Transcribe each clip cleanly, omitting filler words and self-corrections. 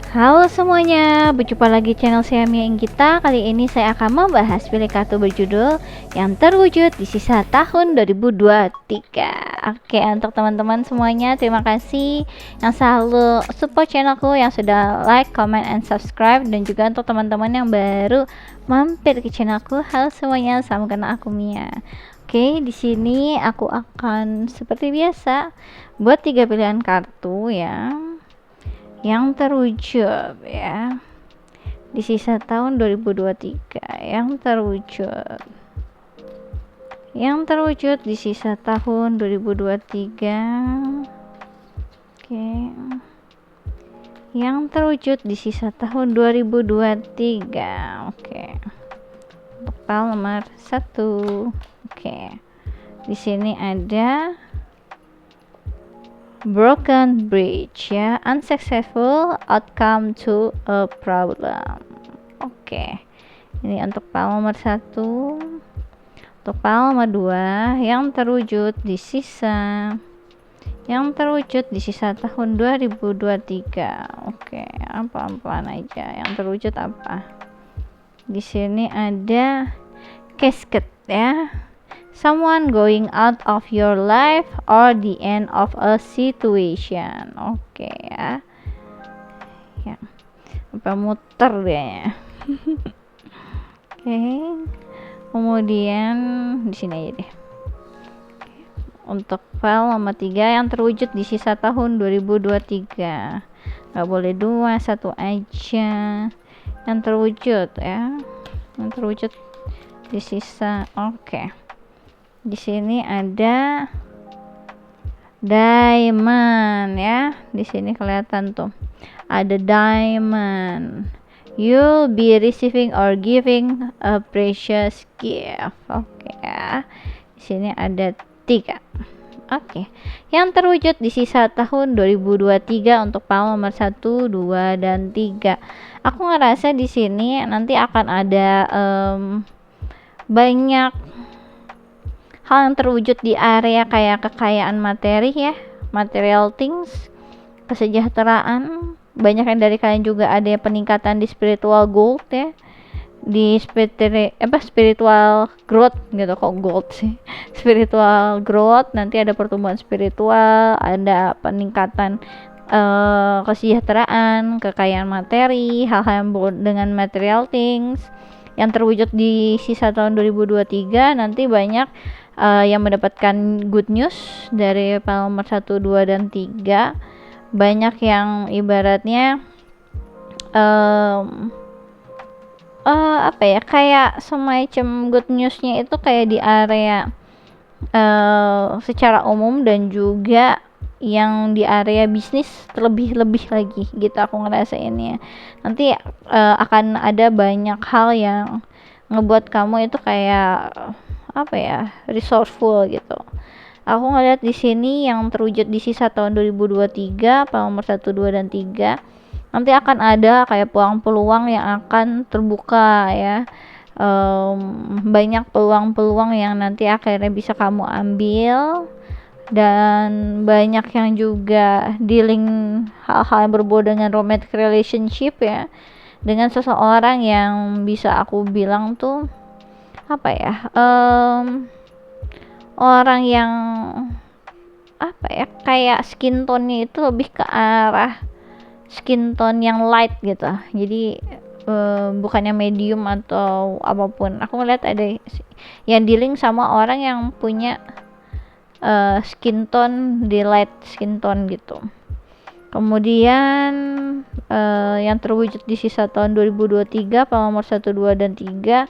Halo semuanya, berjumpa lagi channel saya Mya kita. Kali ini saya akan membahas pilih kartu berjudul yang terwujud di sisa tahun 2023. Oke, untuk teman-teman semuanya, terima kasih yang selalu support channelku, yang sudah like, comment, and subscribe. Dan juga untuk teman-teman yang baru mampir ke channelku, halo semuanya, salam kenal, aku Mya. Oke, di sini aku akan seperti biasa buat 3 pilihan kartu ya, yang terwujud ya di sisa tahun 2023, yang terwujud di sisa tahun 2023. Oke, yang terwujud di sisa tahun 2023. Oke, untuk file nomor 1. Oke, di sini ada broken bridge ya, unsuccessful outcome to a problem. Oke, ini untuk file nomor 1. Untuk file nomor 2, yang terwujud di sisa tahun 2023. Oke, apa-apaan aja yang terwujud apa. Di sini ada casket ya, someone going out of your life or the end of a situation. Oke ya. Ya. Apa muter dia ya. Oke. Kemudian di sini aja deh. Untuk file nomor 3, yang terwujud di sisa tahun 2023. Gak boleh 2, 1 aja. Yang terwujud ya. Yang terwujud di sisa. Oke. Di sini ada diamond ya. Di sini kelihatan tuh. Ada diamond. You'll be receiving or giving a precious gift. Oke ya. Di sini ada 3. Oke. Yang terwujud di sisa tahun 2023 untuk file nomor 1, 2, dan 3. Aku ngerasa di sini nanti akan ada banyak hal yang terwujud di area kayak kekayaan materi ya, material things, kesejahteraan. Banyak yang dari kalian juga ada peningkatan di spiritual growth ya, di spiritual growth gitu, kok gold sih. Spiritual growth, nanti ada pertumbuhan spiritual, ada peningkatan kesejahteraan, kekayaan materi, hal-hal yang dengan material things yang terwujud di sisa tahun 2023. Nanti banyak yang mendapatkan good news dari file nomor 1, 2, dan 3. Banyak yang ibaratnya apa ya, kayak semacam good newsnya itu kayak di area secara umum, dan juga yang di area bisnis terlebih-lebih lagi gitu aku ngerasainnya. Nanti akan ada banyak hal yang ngebuat kamu itu kayak apa ya, resourceful gitu. Aku ngeliat di sini yang terwujud di sisa tahun 2023 nomor 1, 2, dan 3. Nanti akan ada kayak peluang-peluang yang akan terbuka ya. Banyak peluang-peluang yang nanti akhirnya bisa kamu ambil, dan banyak yang juga dealing hal-hal yang berbau dengan romantic relationship ya, dengan seseorang yang bisa aku bilang tuh apa ya, orang yang apa ya, kayak skin tone-nya itu lebih ke arah skin tone yang light gitu. Jadi bukannya medium atau apapun. Aku ngeliat ada yang dealing sama orang yang punya skin tone di light skin tone gitu. Kemudian yang terwujud di sisa tahun 2023 nomor 1, 2, dan 3.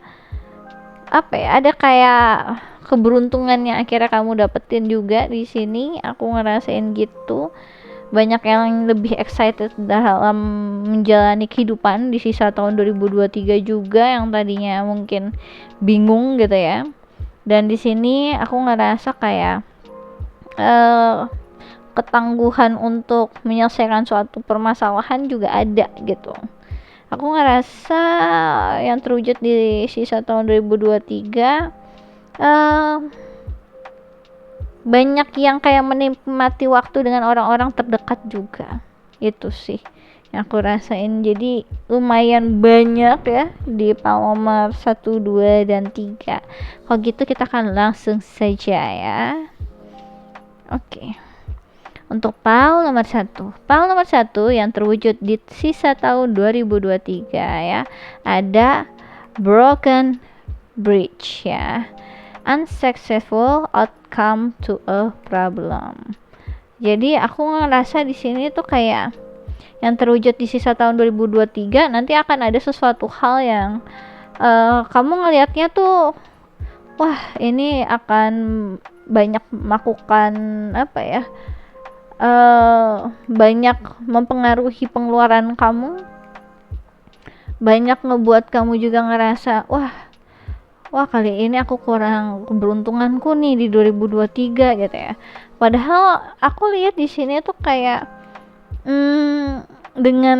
Apa ya, ada kayak keberuntungan yang akhirnya kamu dapetin juga di sini. Aku ngerasain gitu. Banyak yang lebih excited dalam menjalani kehidupan di sisa tahun 2023 juga, yang tadinya mungkin bingung gitu ya. Dan di sini aku ngerasa kayak ketangguhan untuk menyelesaikan suatu permasalahan juga ada gitu. Aku ngerasa yang terwujud di sisa tahun 2023 banyak yang kayak menikmati waktu dengan orang-orang terdekat juga. Itu sih yang aku rasain. Jadi lumayan banyak ya di pal nomor 1, 2, dan 3. Kalau gitu kita akan langsung saja ya. Oke. Untuk pal nomor 1. Pal nomor 1 yang terwujud di sisa tahun 2023 ya. Ada broken bridge ya. Unsuccessful outcome to a problem. Jadi aku ngerasa di sini tuh kayak yang terwujud di sisa tahun 2023 nanti akan ada sesuatu hal yang kamu ngelihatnya tuh wah ini akan banyak melakukan apa ya, banyak mempengaruhi pengeluaran kamu, banyak ngebuat kamu juga ngerasa wah kali ini aku kurang keberuntunganku nih di 2023 gitu ya. Padahal aku lihat di sini tuh kayak dengan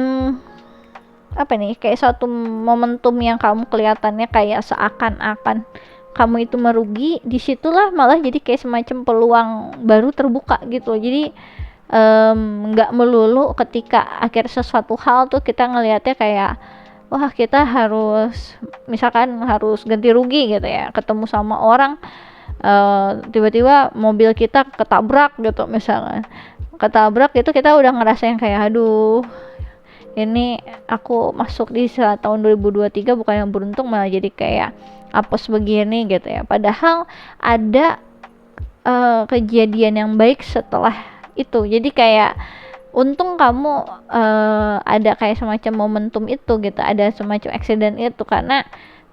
apa nih, kayak suatu momentum yang kamu kelihatannya kayak seakan-akan kamu itu merugi, disitulah malah jadi kayak semacam peluang baru terbuka gitu. Jadi nggak melulu ketika akhir sesuatu hal tuh kita ngelihatnya kayak wah kita harus misalkan harus ganti rugi gitu ya, ketemu sama orang tiba-tiba mobil kita ketabrak gitu, misalnya ketabrak itu kita udah ngerasain kayak aduh ini aku masuk di tahun 2023 bukan yang beruntung, malah jadi kayak apes begini gitu ya. Padahal ada kejadian yang baik setelah itu. Jadi kayak untung kamu ada kayak semacam momentum itu gitu, ada semacam accident itu, karena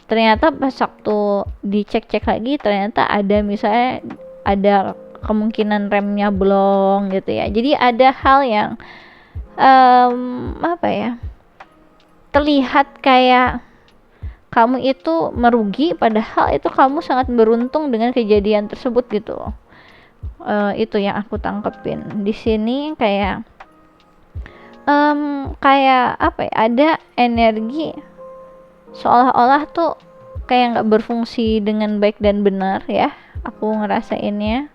ternyata pas waktu dicek-cek lagi ternyata ada misalnya ada kemungkinan remnya blong gitu ya. Jadi ada hal yang apa ya, terlihat kayak kamu itu merugi padahal itu kamu sangat beruntung dengan kejadian tersebut gitu. Itu yang aku tangkepin di sini, kayak kayak apa ya, ada energi seolah-olah tuh kayak nggak berfungsi dengan baik dan benar ya, aku ngerasainnya.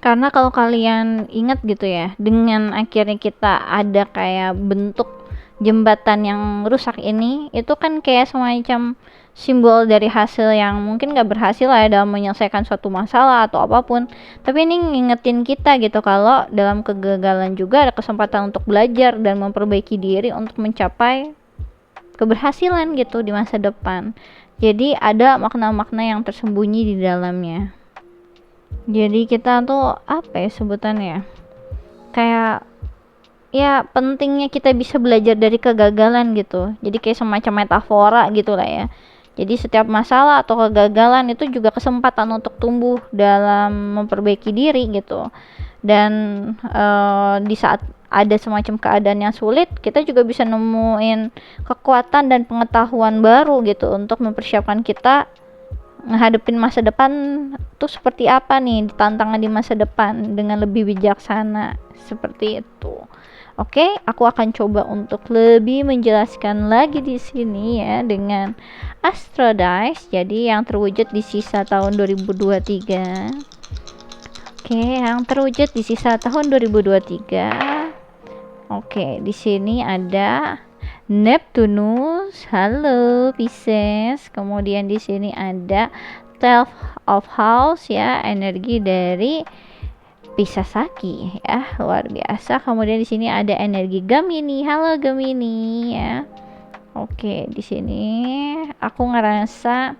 Karena kalau kalian ingat gitu ya, dengan akhirnya kita ada kayak bentuk jembatan yang rusak ini, itu kan kayak semacam simbol dari hasil yang mungkin gak berhasil lah ya dalam menyelesaikan suatu masalah atau apapun. Tapi ini ngingetin kita gitu kalau dalam kegagalan juga ada kesempatan untuk belajar dan memperbaiki diri untuk mencapai keberhasilan gitu di masa depan. Jadi ada makna-makna yang tersembunyi di dalamnya. Jadi kita tuh apa ya sebutannya, kayak ya pentingnya kita bisa belajar dari kegagalan gitu. Jadi kayak semacam metafora gitu lah ya. Jadi setiap masalah atau kegagalan itu juga kesempatan untuk tumbuh dalam memperbaiki diri gitu. Dan di saat ada semacam keadaan yang sulit, kita juga bisa nemuin kekuatan dan pengetahuan baru gitu untuk mempersiapkan kita menghadapin masa depan tuh seperti apa nih, tantangan di masa depan dengan lebih bijaksana seperti itu. Oke, aku akan coba untuk lebih menjelaskan lagi di sini ya dengan Astrologer. Jadi yang terwujud di sisa tahun 2023. Oke, yang terwujud di sisa tahun 2023. Oke, di sini ada Neptunus, halo Pisces. Kemudian di sini ada 12 of House ya, energi dari Pisasaki ya, luar biasa. Kemudian di sini ada energi Gemini, halo Gemini ya. Oke, di sini aku ngerasa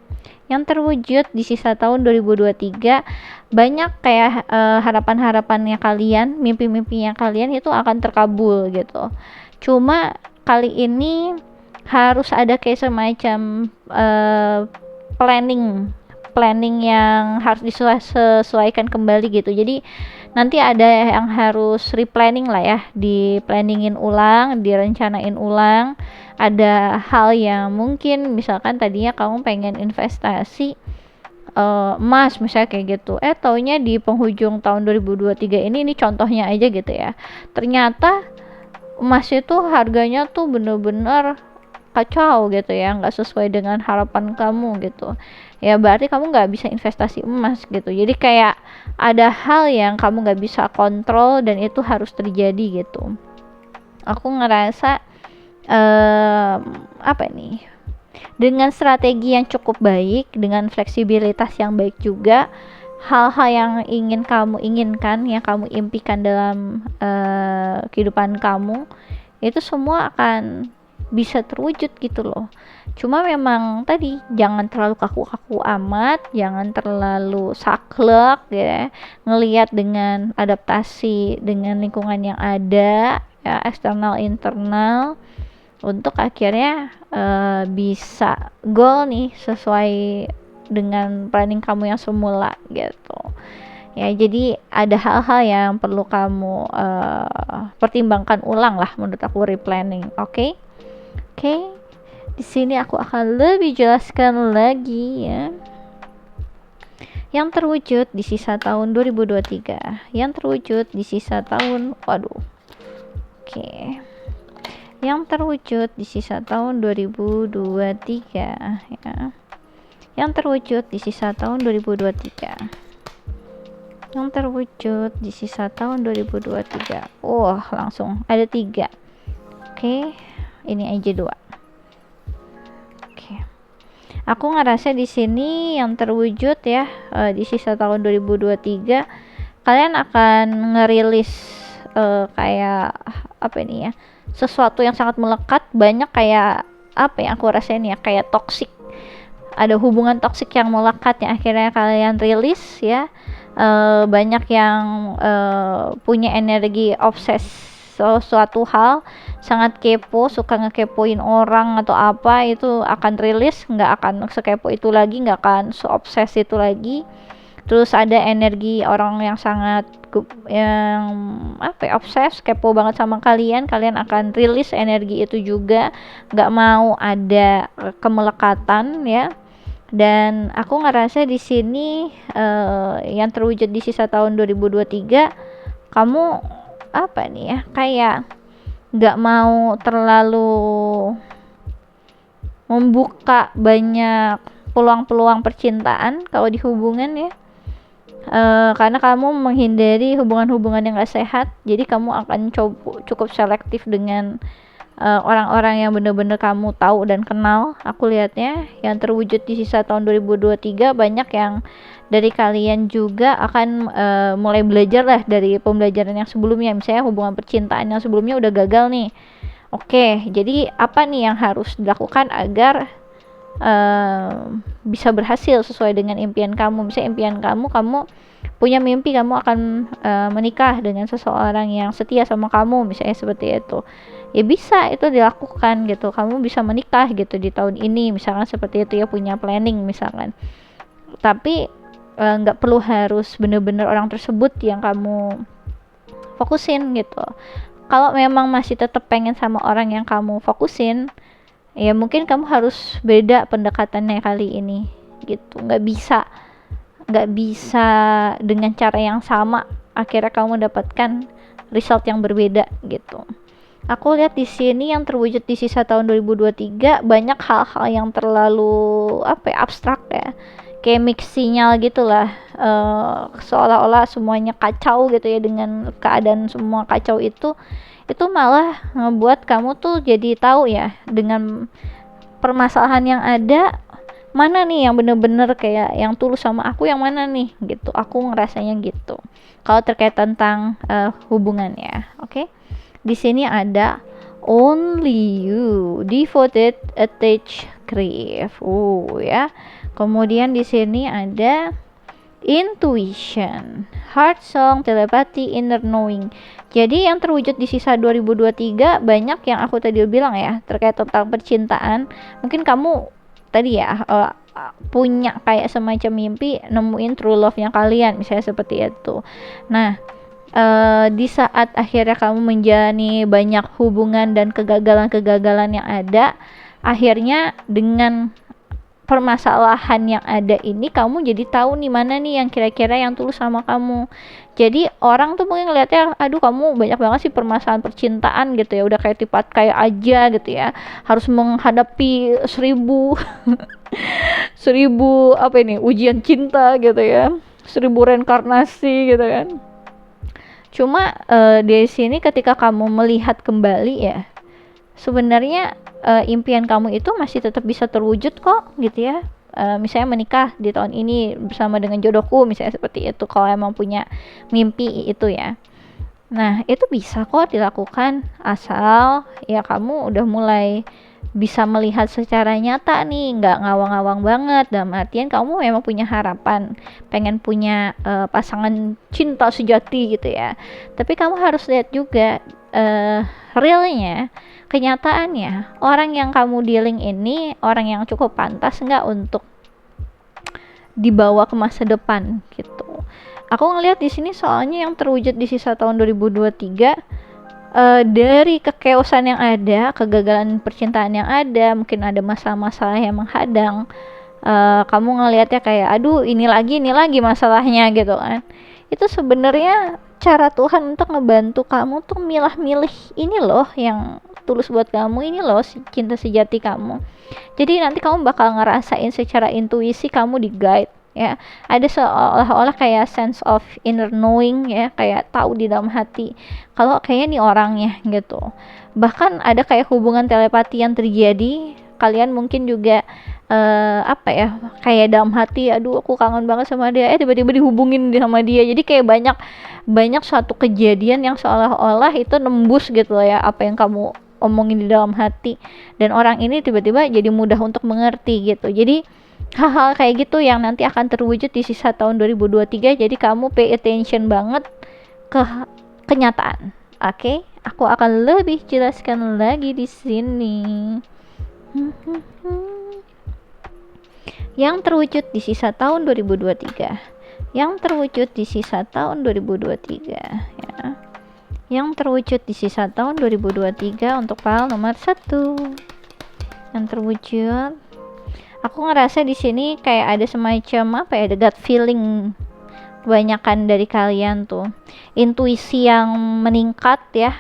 yang terwujud di sisa tahun 2023 banyak kayak harapan-harapannya kalian, mimpi-mimpinya kalian itu akan terkabul gitu. Cuma kali ini harus ada kayak semacam planning yang harus disesuaikan kembali gitu. Jadi nanti ada yang harus replanning lah ya, di-planningin ulang, direncanain ulang. Ada hal yang mungkin misalkan tadinya kamu pengen investasi emas misalnya kayak gitu, taunya di penghujung tahun 2023 ini contohnya aja gitu ya, ternyata emas itu harganya tuh bener-bener kacau gitu ya, nggak sesuai dengan harapan kamu gitu ya, berarti kamu nggak bisa investasi emas gitu. Jadi kayak ada hal yang kamu nggak bisa kontrol dan itu harus terjadi gitu. Aku ngerasa apa nih, dengan strategi yang cukup baik, dengan fleksibilitas yang baik juga, hal-hal yang ingin kamu inginkan, yang kamu impikan dalam kehidupan kamu, itu semua akan bisa terwujud gitu loh. Cuma memang tadi jangan terlalu kaku-kaku amat, jangan terlalu saklek ya, ngelihat dengan adaptasi dengan lingkungan yang ada ya, eksternal internal, untuk akhirnya bisa goal nih sesuai dengan planning kamu yang semula gitu ya. Jadi ada hal-hal yang perlu kamu pertimbangkan ulang lah menurut aku, replanning. Oke. Di sini aku akan lebih jelaskan lagi ya. Yang terwujud di sisa tahun 2023, yang terwujud di sisa tahun, yang terwujud di sisa tahun 2023 ya. Yang terwujud di sisa tahun 2023. Yang terwujud di sisa tahun 2023. Langsung ada 3. Ini aja 2. Aku ngerasa di sini yang terwujud ya, di sisa tahun 2023 kalian akan ngerilis kayak apa ini ya, sesuatu yang sangat melekat, banyak kayak apa yang aku rasain ya, kayak toksik, ada hubungan toksik yang melekat yang akhirnya kalian rilis ya. Banyak yang punya energi obses suatu hal, sangat kepo, suka ngekepoin orang atau apa, itu akan rilis, nggak akan sekepo itu lagi, nggak akan seobses itu lagi. Terus ada energi orang yang sangat obses, kepo banget sama kalian akan rilis energi itu juga, nggak mau ada kemelekatan ya. Dan aku ngerasa di sini yang terwujud di sisa tahun 2023, kamu apa nih ya, kayak nggak mau terlalu membuka banyak peluang-peluang percintaan kalau di hubungan ya. Karena kamu menghindari hubungan-hubungan yang gak sehat, jadi kamu akan cukup selektif dengan orang-orang yang benar-benar kamu tahu dan kenal. Aku lihatnya yang terwujud di sisa tahun 2023, banyak yang dari kalian juga akan mulai belajar lah dari pembelajaran yang sebelumnya. Misalnya hubungan percintaan yang sebelumnya udah gagal nih. Jadi apa nih yang harus dilakukan agar bisa berhasil sesuai dengan impian kamu. Misalnya impian kamu punya mimpi kamu akan menikah dengan seseorang yang setia sama kamu, misalnya seperti itu. Ya bisa itu dilakukan gitu, kamu bisa menikah gitu di tahun ini misalkan, seperti itu ya, punya planning misalkan. Tapi nggak perlu harus bener-bener orang tersebut yang kamu fokusin gitu. Kalau memang masih tetap pengen sama orang yang kamu fokusin, ya mungkin kamu harus beda pendekatannya kali ini gitu. Nggak bisa dengan cara yang sama akhirnya kamu mendapatkan result yang berbeda gitu. Aku lihat di sini yang terwujud di sisa tahun 2023 banyak hal-hal yang terlalu abstrak ya, kayak mix sinyal gitulah, seolah-olah semuanya kacau gitu ya. Dengan keadaan semua kacau itu malah ngebuat kamu tuh jadi tahu ya, dengan permasalahan yang ada, mana nih yang bener-bener kayak yang tulus sama aku, yang mana nih gitu. Aku ngerasanya gitu kalau terkait tentang hubungannya. Di sini ada only you, devoted, attached, grief. Ya. Kemudian di sini ada intuition, heart song, telepathy, inner knowing. Jadi yang terwujud di sisa 2023 banyak yang aku tadi bilang ya, terkait tentang percintaan. Mungkin kamu tadi ya punya kayak semacam mimpi nemuin true love-nya kalian, misalnya seperti itu. Nah, di saat akhirnya kamu menjalani banyak hubungan dan kegagalan-kegagalan yang ada, akhirnya dengan permasalahan yang ada ini kamu jadi tahu nih mana nih yang kira-kira yang tulus sama kamu. Jadi orang tuh mungkin ngeliatnya, aduh kamu banyak banget sih permasalahan percintaan gitu ya, udah kayak tipat kayak aja gitu ya, harus menghadapi 1000 ujian cinta gitu ya, 1000 reinkarnasi gitu kan. Cuma di sini ketika kamu melihat kembali ya, sebenarnya impian kamu itu masih tetap bisa terwujud kok gitu ya. Misalnya menikah di tahun ini bersama dengan jodohku, misalnya seperti itu, kalau emang punya mimpi itu ya. Nah, itu bisa kok dilakukan asal ya kamu udah mulai bisa melihat secara nyata nih, nggak ngawang-ngawang banget. Dalam artian kamu memang punya harapan, pengen punya pasangan cinta sejati gitu ya. Tapi kamu harus lihat juga realnya, kenyataannya, orang yang kamu dealing ini orang yang cukup pantas nggak untuk dibawa ke masa depan gitu. Aku ngelihat di sini soalnya yang terwujud di sisa tahun 2023 dari kekeosan yang ada, kegagalan percintaan yang ada, mungkin ada masalah-masalah yang menghadang. Kamu ngelihatnya kayak aduh ini lagi masalahnya gitu kan. Itu sebenarnya cara Tuhan untuk ngebantu kamu tuh milah-milih ini loh yang tulus buat kamu, ini loh cinta sejati kamu. Jadi nanti kamu bakal ngerasain secara intuisi kamu di guide ya, ada seolah-olah kayak sense of inner knowing ya, kayak tahu di dalam hati kalau kayaknya nih orangnya gitu. Bahkan ada kayak hubungan telepati yang terjadi, kalian mungkin juga apa ya, kayak dalam hati aduh aku kangen banget sama dia, tiba-tiba dihubungin sama dia. Jadi kayak banyak suatu kejadian yang seolah-olah itu nembus gitu ya apa yang kamu omongin di dalam hati, dan orang ini tiba-tiba jadi mudah untuk mengerti gitu. Jadi hal-hal kayak gitu yang nanti akan terwujud di sisa tahun 2023. Jadi kamu pay attention banget ke kenyataan. Oke, aku akan lebih jelaskan lagi di sini. Yang terwujud di sisa tahun 2023. Yang terwujud di sisa tahun 2023 ya. Yang terwujud di sisa tahun 2023 untuk file nomor 1. Yang terwujud, aku ngerasa di sini kayak ada semacam apa ya, the gut feeling kebanyakan dari kalian tuh, intuisi yang meningkat ya,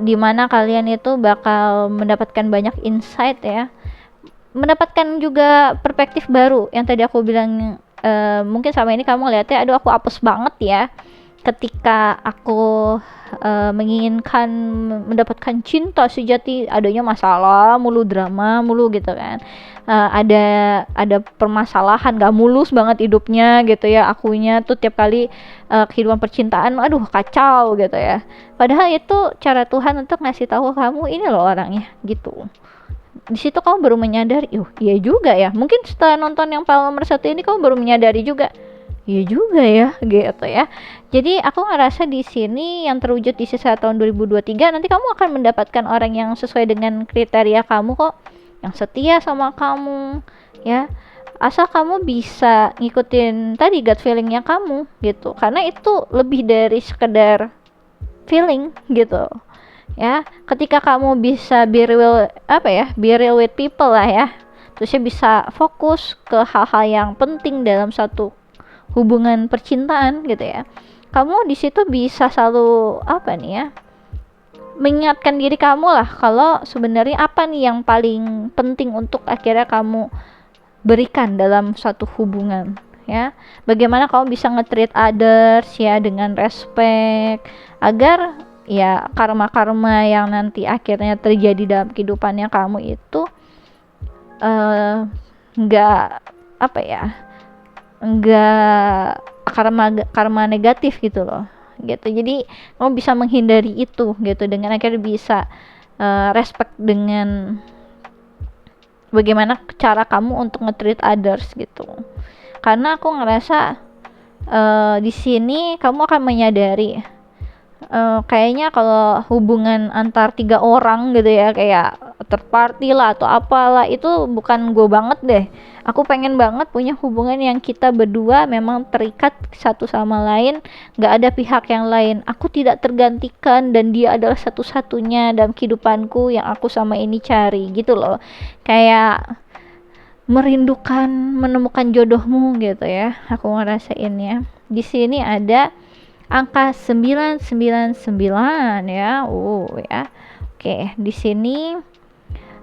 dimana kalian itu bakal mendapatkan banyak insight ya, mendapatkan juga perspektif baru yang tadi aku bilang. Mungkin selama ini kamu lihatnya aduh aku apes banget ya ketika aku menginginkan mendapatkan cinta sejati, adanya masalah mulu, drama mulu gitu kan. Ada permasalahan, gak mulus banget hidupnya gitu ya, akunya tuh tiap kali kehidupan percintaan aduh kacau gitu ya. Padahal itu cara Tuhan untuk ngasih tahu kamu ini loh orangnya gitu. Di situ kamu baru menyadari, iya juga ya, mungkin setelah nonton yang file nomor 1 ini kamu baru menyadari juga, iya juga ya gitu ya. Jadi aku ngerasa di sini yang terwujud di sisa tahun 2023, nanti kamu akan mendapatkan orang yang sesuai dengan kriteria kamu kok, yang setia sama kamu ya, asal kamu bisa ngikutin tadi gut feelingnya kamu gitu, karena itu lebih dari sekedar feeling gitu ya. Ketika kamu bisa be real with people lah ya, terusnya bisa fokus ke hal-hal yang penting dalam satu hubungan percintaan gitu ya, kamu di situ bisa selalu mengingatkan diri kamu lah kalau sebenarnya apa nih yang paling penting untuk akhirnya kamu berikan dalam suatu hubungan ya. Bagaimana kamu bisa nge-treat others ya dengan respect, agar ya karma-karma yang nanti akhirnya terjadi dalam kehidupannya kamu itu nggak karma negatif gitu loh gitu. Jadi kamu bisa menghindari itu gitu dengan akhirnya bisa respect dengan bagaimana cara kamu untuk nge-treat others gitu. Karena aku ngerasa di sini kamu akan menyadari kayaknya kalau hubungan antar 3 orang gitu ya, kayak third party lah atau apalah, itu bukan gue banget deh. Aku pengen banget punya hubungan yang kita berdua memang terikat satu sama lain, gak ada pihak yang lain, aku tidak tergantikan dan dia adalah satu-satunya dalam kehidupanku yang aku sama ini cari gitu loh. Kayak merindukan menemukan jodohmu gitu ya. Aku ngerasain ya. Di sini ada angka 999 ya. Ya. Oke, di sini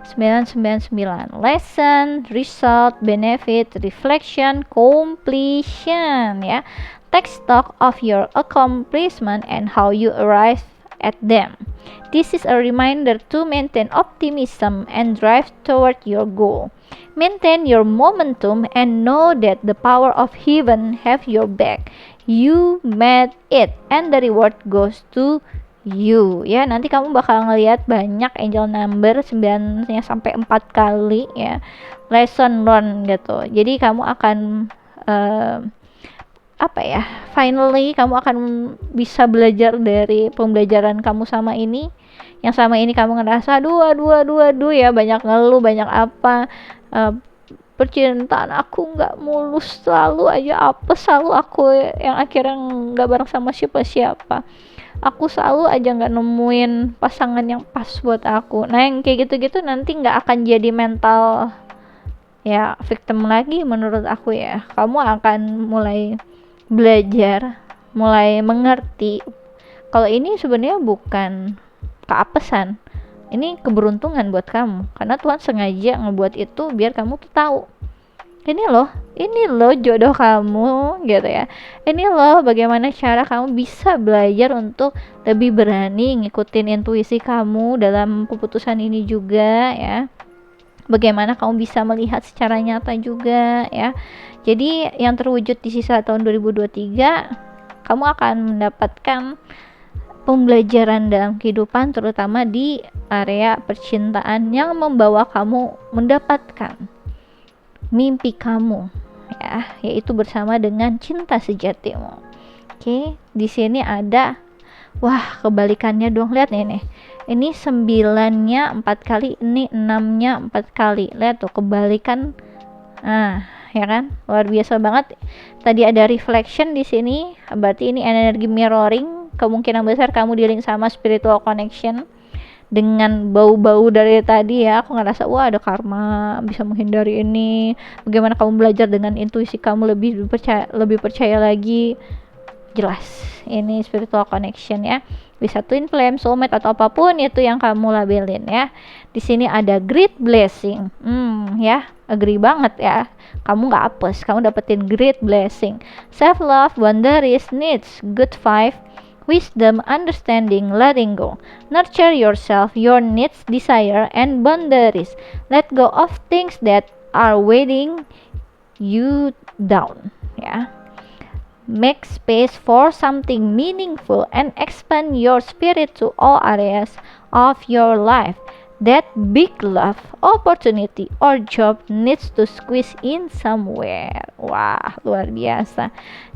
999. Lesson, result, benefit, reflection, completion ya. Take stock of your accomplishment and how you arrive at them. This is a reminder to maintain optimism and drive toward your goal. Maintain your momentum and know that the power of heaven have your back. You made it and the reward goes to you. Ya, nanti kamu bakal ngelihat banyak angel number 9 sampai 4 kali ya. Lesson learn gitu. Jadi kamu akan finally kamu akan bisa belajar dari pembelajaran kamu sama ini. Yang sama ini kamu ngerasa aduh ya, banyak ngeluh, banyak apa, percintaan aku nggak mulus, selalu aja apa, selalu aku yang akhirnya nggak bareng sama siapa-siapa, aku selalu aja nggak nemuin pasangan yang pas buat aku. Nah yang kayak gitu-gitu nanti nggak akan jadi mental ya victim lagi menurut aku ya. Kamu akan mulai belajar, mulai mengerti kalau ini sebenarnya bukan keapesan, ini keberuntungan buat kamu, karena Tuhan sengaja ngebuat itu biar kamu tuh tahu ini loh jodoh kamu gitu ya. Ini loh bagaimana cara kamu bisa belajar untuk lebih berani ngikutin intuisi kamu dalam keputusan ini juga ya. Bagaimana kamu bisa melihat secara nyata juga ya. Jadi yang terwujud di sisa tahun 2023, kamu akan mendapatkan pembelajaran dalam kehidupan, terutama di area percintaan yang membawa kamu mendapatkan mimpi kamu ya, yaitu bersama dengan cinta sejatimu. Oke, di sini ada kebalikannya dong, lihat nih. Ini 9-nya 4 kali, ini 6-nya 4 kali. Lihat tuh kebalikan. Ya kan? Luar biasa banget. Tadi ada reflection di sini, berarti ini energi mirroring. Kemungkinan besar kamu di-link sama spiritual connection. Dengan bau-bau dari tadi ya, aku ngerasa ada karma, bisa menghindari ini. Bagaimana kamu belajar dengan intuisi kamu lebih percaya lagi. Jelas ini spiritual connection ya, bisa twin flame, soulmate atau apapun itu yang kamu labelin ya. Di sini ada great blessing, ya agree banget ya, kamu nggak apes, kamu dapetin great blessing. Self love, boundaries, needs, good vibe, wisdom, understanding, letting go. Nurture yourself, your needs, desire, and boundaries. Let go of things that are weighing you down ya. Make space for something meaningful and expand your spirit to all areas of your life. That big love, opportunity, or job needs to squeeze in somewhere. Wah, luar biasa.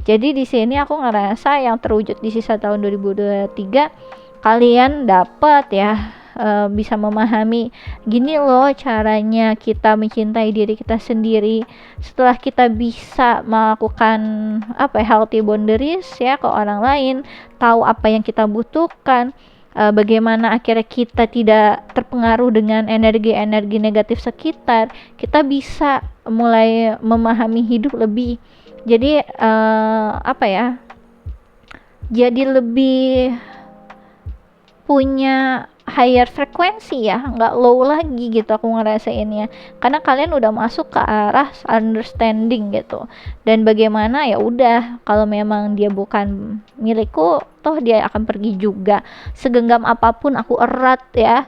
Jadi di sini aku ngerasa yang terwujud di sisa tahun 2023, kalian dapat ya bisa memahami gini loh caranya kita mencintai diri kita sendiri. Setelah kita bisa melakukan healthy boundaries ya ke orang lain, tahu apa yang kita butuhkan, bagaimana akhirnya kita tidak terpengaruh dengan energi-energi negatif sekitar, kita bisa mulai memahami hidup lebih. Jadi jadi lebih punya higher frekuensi ya, nggak low lagi gitu aku ngerasainnya, karena kalian udah masuk ke arah understanding gitu. Dan bagaimana ya udah, kalau memang dia bukan milikku, toh dia akan pergi juga. Segenggam apapun aku erat ya,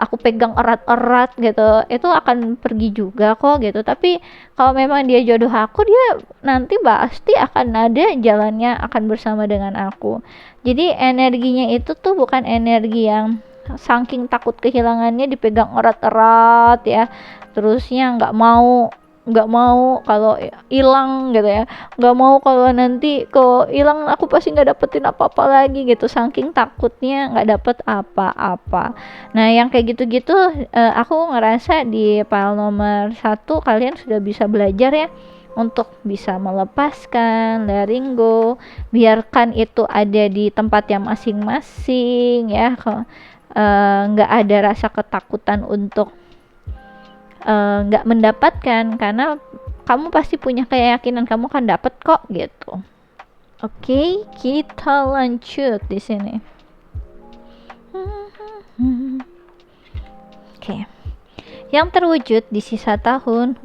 aku pegang erat-erat gitu, itu akan pergi juga kok gitu. Tapi kalau memang dia jodoh aku, dia nanti pasti akan ada jalannya, akan bersama dengan aku. Jadi energinya itu tuh bukan energi yang saking takut kehilangannya dipegang erat-erat ya, terusnya nggak mau kalau hilang gitu ya, nggak mau kalau nanti hilang aku pasti nggak dapetin apa-apa lagi gitu, saking takutnya nggak dapet apa-apa. Nah yang kayak gitu-gitu aku ngerasa di file nomor 1 kalian sudah bisa belajar ya untuk bisa melepaskan, letting go, biarkan itu ada di tempat yang masing-masing ya, nggak ada rasa ketakutan untuk nggak mendapatkan, karena kamu pasti punya keyakinan kamu akan dapat kok gitu. Oke, kita lanjut di sini. Oke. Yang terwujud di sisa tahun,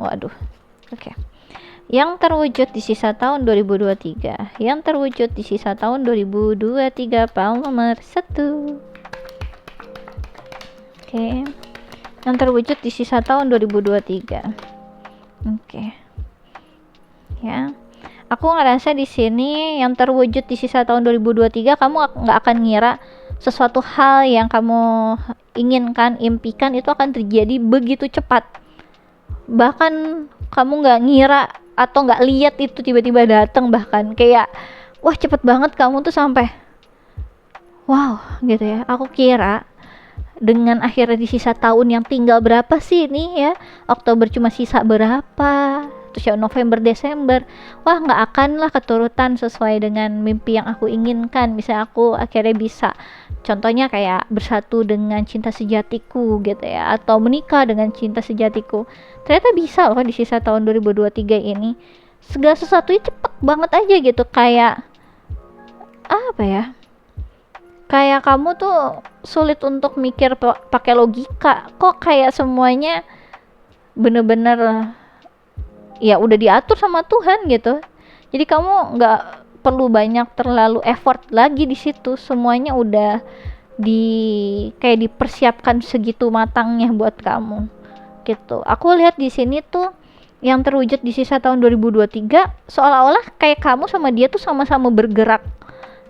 yang terwujud di sisa tahun 2023, yang terwujud di sisa tahun 2023, file nomor 1. Oke. Yang terwujud di sisa tahun 2023. Oke. Ya. Aku ngerasa di sini yang terwujud di sisa tahun 2023, kamu nggak akan ngira sesuatu hal yang kamu inginkan, impikan itu akan terjadi begitu cepat. Bahkan kamu nggak ngira atau nggak lihat itu tiba-tiba datang, bahkan kayak wah cepet banget kamu tuh sampai wow gitu ya. Aku kira dengan akhirnya di sisa tahun yang tinggal berapa sih ini ya, Oktober cuma sisa berapa, terus ya November, Desember, wah nggak akan lah keturutan sesuai dengan mimpi yang aku inginkan. Misalnya aku akhirnya bisa, contohnya kayak bersatu dengan cinta sejatiku gitu ya, atau menikah dengan cinta sejatiku. Ternyata bisa loh di sisa tahun 2023 ini. Segala sesuatunya cepet banget aja gitu, kayak apa ya, kayak kamu tuh sulit untuk mikir pakai logika, kok kayak semuanya bener-bener ya udah diatur sama Tuhan gitu. Jadi kamu nggak perlu banyak terlalu effort lagi di situ, semuanya udah kayak dipersiapkan segitu matangnya buat kamu gitu. Aku lihat di sini tuh yang terwujud di sisa tahun 2023 seolah-olah kayak kamu sama dia tuh sama-sama bergerak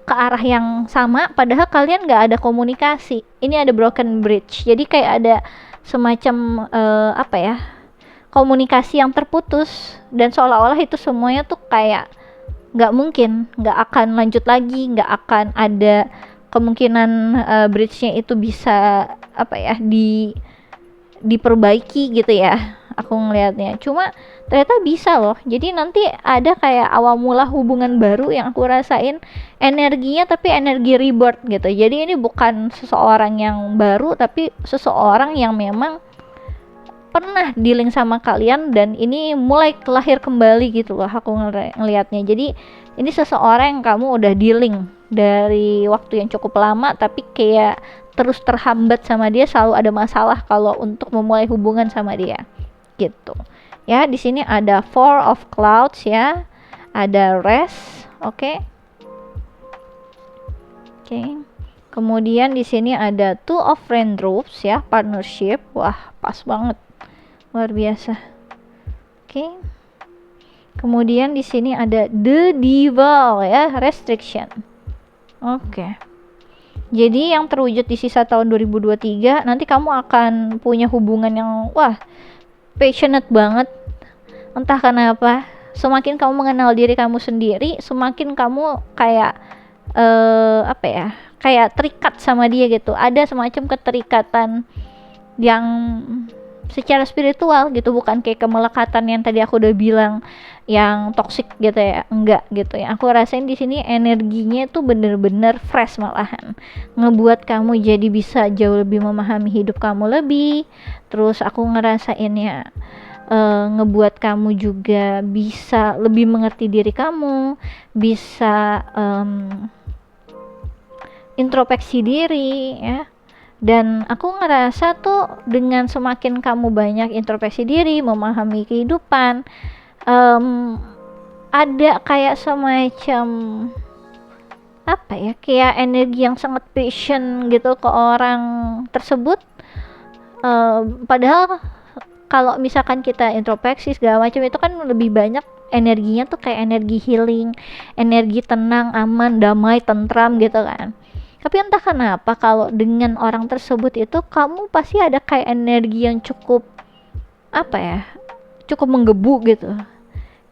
ke arah yang sama, padahal kalian nggak ada komunikasi. Ini ada broken bridge, jadi kayak ada semacam apa ya, komunikasi yang terputus, dan seolah-olah itu semuanya tuh kayak nggak mungkin, nggak akan lanjut lagi, nggak akan ada kemungkinan bridge-nya itu bisa apa ya, diperbaiki gitu ya. Aku ngelihatnya cuma ternyata bisa loh. Jadi nanti ada kayak awal mula hubungan baru yang aku rasain energinya, tapi energi rebirth gitu. Jadi ini bukan seseorang yang baru, tapi seseorang yang memang pernah dealing sama kalian dan ini mulai lahir kembali gitu loh aku ngelihatnya. Jadi ini seseorang yang kamu udah dealing dari waktu yang cukup lama, tapi kayak terus terhambat sama dia, selalu ada masalah kalau untuk memulai hubungan sama dia gitu ya. Di sini ada Four of Clouds ya, ada rest, oke. Kemudian di sini ada Two of Raindrops ya, partnership. Wah pas banget, luar biasa. Kemudian di sini ada The Devil ya, restriction. Jadi yang terwujud di sisa tahun 2023, nanti kamu akan punya hubungan yang wah passionate banget. Entah kenapa, semakin kamu mengenal diri kamu sendiri, semakin kamu kayak apa ya, kayak terikat sama dia gitu. Ada semacam keterikatan yang secara spiritual gitu, bukan kayak kemelekatan yang tadi aku udah bilang yang toxic gitu ya, enggak gitu ya. Aku rasain di sini energinya tuh bener-bener fresh, malahan ngebuat kamu jadi bisa jauh lebih memahami hidup kamu lebih. Terus aku ngerasainnya ngebuat kamu juga bisa lebih mengerti diri kamu, bisa introspeksi diri ya. Dan aku ngerasa tuh dengan semakin kamu banyak introspeksi diri, memahami kehidupan, ada kayak semacam apa ya, kayak energi yang sangat passion gitu ke orang tersebut. Padahal kalau misalkan kita introspeksi segala macam itu kan lebih banyak energinya tuh kayak energi healing, energi tenang, aman, damai, tentram gitu kan. Tapi entah kenapa kalau dengan orang tersebut itu kamu pasti ada kayak energi yang cukup apa ya, cukup menggebu gitu.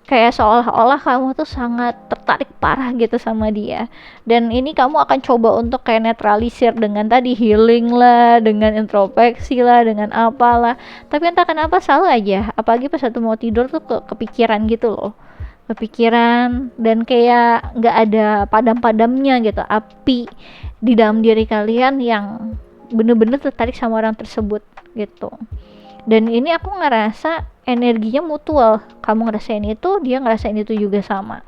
Kayak seolah-olah kamu tuh sangat tertarik parah gitu sama dia. Dan ini kamu akan coba untuk kayak netralisir dengan tadi healing lah, dengan introspeksi lah, dengan apalah. Tapi entah kenapa selalu aja, apalagi pas satu mau tidur tuh kepikiran gitu loh. Kepikiran dan kayak nggak ada padam-padamnya gitu, api di dalam diri kalian yang bener-bener tertarik sama orang tersebut gitu. Dan ini aku ngerasa energinya mutual, kamu ngerasain itu, dia ngerasain itu juga sama.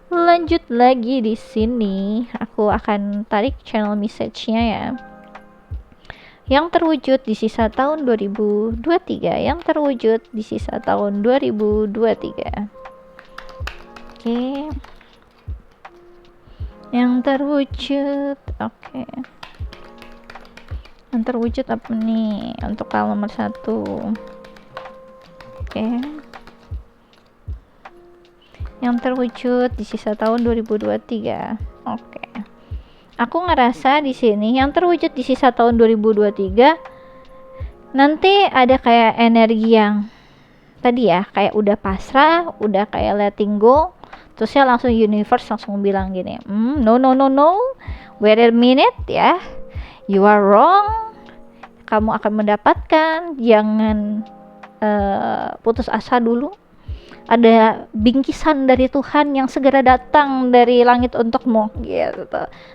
Lanjut lagi di sini, aku akan tarik channel message-nya ya. yang terwujud di sisa tahun 2023, yang terwujud di sisa tahun 2023. Oke. Yang terwujud. Oke. Yang terwujud apa nih untuk hal nomor 1? Oke. Yang terwujud di sisa tahun 2023. Oke. Aku ngerasa di sini yang terwujud di sisa tahun 2023 nanti ada kayak energi yang tadi ya, kayak udah pasrah, udah kayak letting go. Terus ya langsung universe langsung bilang gini, no, wait a minute ya, you are wrong, kamu akan mendapatkan, jangan putus asa dulu. Ada bingkisan dari Tuhan yang segera datang dari langit untukmu gitu.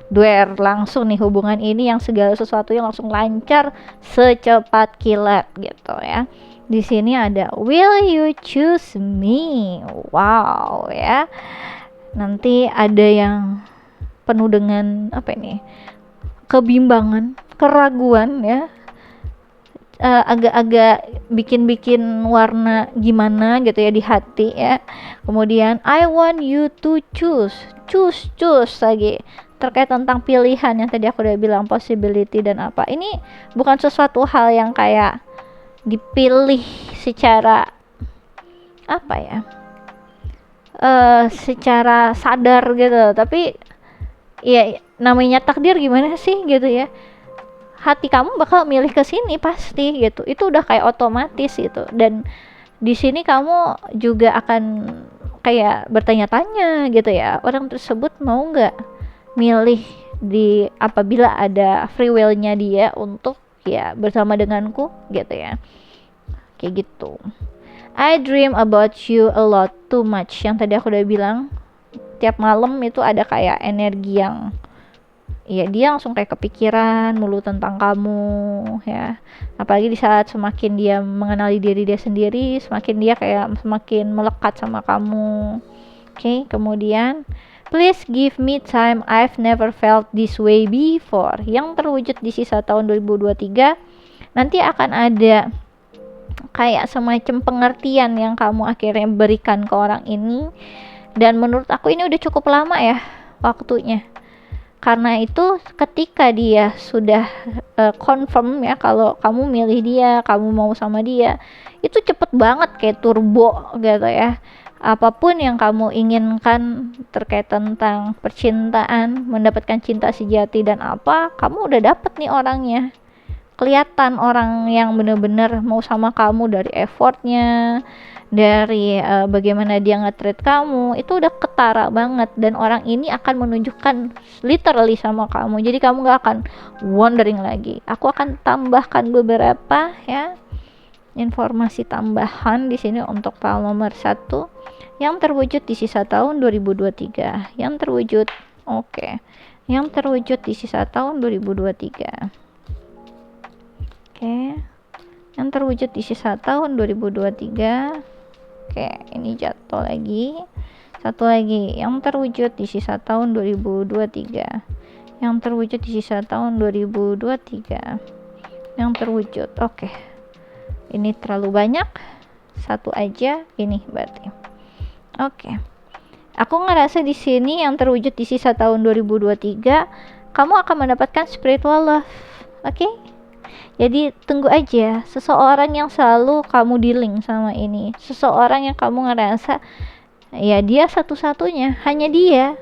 Duer langsung nih hubungan ini yang segala sesuatu yang langsung lancar secepat kilat gitu ya. Di sini ada will you choose me? Wow ya. Nanti ada yang penuh dengan apa ini? Kebimbangan, keraguan ya. Agak-agak bikin warna gimana gitu ya di hati ya. Kemudian I want you to choose lagi terkait tentang pilihan yang tadi aku udah bilang, possibility dan apa. Ini bukan sesuatu hal yang kayak dipilih secara apa ya, secara sadar gitu, tapi ya namanya takdir gimana sih gitu ya, hati kamu bakal milih ke sini pasti gitu, itu udah kayak otomatis gitu. Dan di sini kamu juga akan kayak bertanya-tanya gitu ya, orang tersebut mau nggak milih di apabila ada free will-nya dia untuk ya bersama denganku gitu ya, kayak gitu. I dream about you a lot too much, yang tadi aku udah bilang tiap malam itu ada kayak energi yang ya dia langsung kayak kepikiran mulu tentang kamu ya. Apalagi di saat semakin dia mengenali diri dia sendiri, semakin dia kayak semakin melekat sama kamu. Oke, kemudian please give me time, I've never felt this way before. Yang terwujud di sisa tahun 2023 nanti akan ada kayak semacam pengertian yang kamu akhirnya berikan ke orang ini. Dan menurut aku ini udah cukup lama ya waktunya. Karena itu ketika dia sudah confirm ya kalau kamu milih dia, kamu mau sama dia, itu cepet banget kayak turbo gitu ya. Apapun yang kamu inginkan terkait tentang percintaan, mendapatkan cinta sejati dan apa, kamu udah dapet nih orangnya. Kelihatan orang yang bener-bener mau sama kamu dari effortnya, dari bagaimana dia nge-treat kamu, itu udah ketara banget. Dan orang ini akan menunjukkan literally sama kamu, jadi kamu gak akan wondering lagi. Aku akan tambahkan beberapa ya informasi tambahan di sini untuk file nomor 1 yang terwujud di sisa tahun 2023. Yang terwujud, oke. Yang terwujud di sisa tahun 2023. Oke. Yang terwujud di sisa tahun 2023. Oke, ini jatuh lagi. Satu lagi, yang terwujud di sisa tahun 2023. Yang terwujud di sisa tahun 2023. Yang terwujud. Oke. Ini terlalu banyak. Satu aja ini berarti. Oke. Aku ngerasa di sini yang terwujud di sisa tahun 2023, kamu akan mendapatkan spiritual love. Oke? Jadi tunggu aja seseorang yang selalu kamu dealing sama ini, seseorang yang kamu ngerasa ya dia satu-satunya, hanya dia.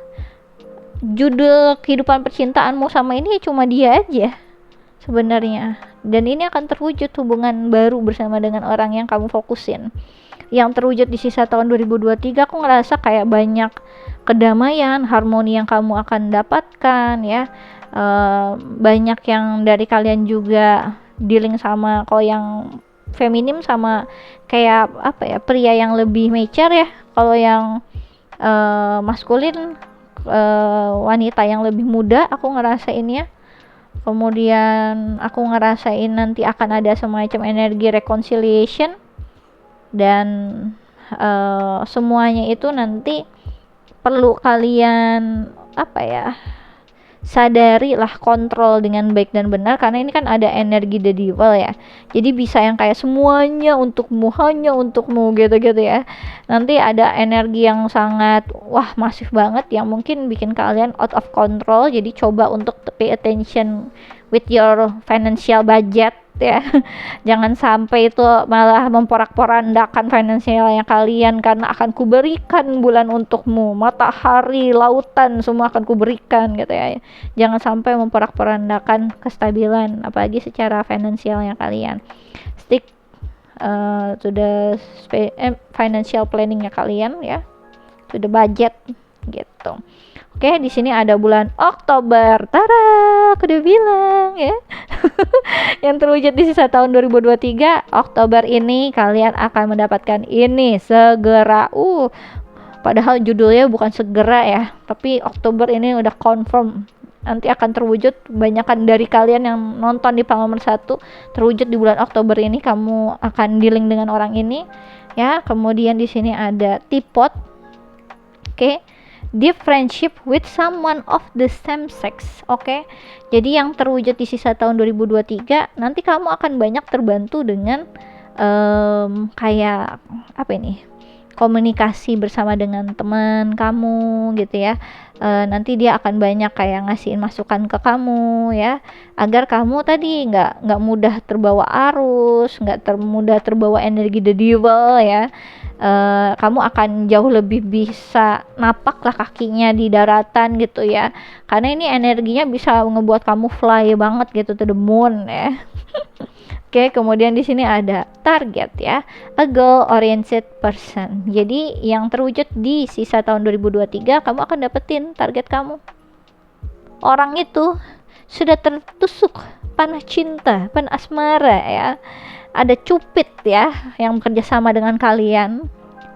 Judul kehidupan percintaanmu sama ini cuma dia aja sebenarnya. Dan ini akan terwujud hubungan baru bersama dengan orang yang kamu fokusin. Yang terwujud di sisa tahun 2023, aku ngerasa kayak banyak kedamaian, harmoni yang kamu akan dapatkan ya. Banyak yang dari kalian juga dealing sama kalau yang feminim sama kayak apa ya, pria yang lebih mature ya. Kalau yang maskulin wanita yang lebih muda, aku ngerasain ya. Kemudian aku ngerasain nanti akan ada semacam energi reconciliation. Dan semuanya itu nanti perlu kalian apa ya, sadari lah, kontrol dengan baik dan benar, karena ini kan ada energi the devil ya. Jadi bisa yang kayak semuanya untukmu, hanya untukmu gitu-gitu ya. Nanti ada energi yang sangat masif banget yang mungkin bikin kalian out of control. Jadi coba untuk pay attention with your financial budget ya. Jangan sampai itu malah memporak-porandakan finansialnya kalian, karena akan kuberikan bulan untukmu, matahari, lautan, semua akan kuberikan gitu ya. Jangan sampai memporak-porandakan kestabilan apalagi secara finansialnya kalian. Stick to the financial planningnya kalian ya, to the budget gitu. Oke, di sini ada bulan Oktober. Tada, aku udah bilang ya. Yang terwujud di sisa tahun 2023, Oktober ini kalian akan mendapatkan ini segera. Padahal judulnya bukan segera ya, tapi Oktober ini udah confirm nanti akan terwujud. Banyakan dari kalian yang nonton di nomor 1 terwujud di bulan Oktober ini, kamu akan dealing dengan orang ini ya. Kemudian di sini ada teapot. Oke. Deep friendship with someone of the same sex. Oke. Jadi yang terwujud di sisa tahun 2023, nanti kamu akan banyak terbantu dengan kayak apa ini? Komunikasi bersama dengan teman kamu gitu ya. Nanti dia akan banyak kayak ngasihin masukan ke kamu ya, agar kamu tadi nggak mudah terbawa arus, nggak mudah terbawa energi the devil ya. Kamu akan jauh lebih bisa napak lah kakinya di daratan gitu ya, karena ini energinya bisa ngebuat kamu fly banget gitu to the moon ya. Oke, kemudian di sini ada target ya, a goal oriented person. Jadi yang terwujud di sisa tahun 2023, kamu akan dapetin target kamu. Orang itu sudah tertusuk panah cinta, panah asmara ya. Ada cupid ya yang bekerja sama dengan kalian.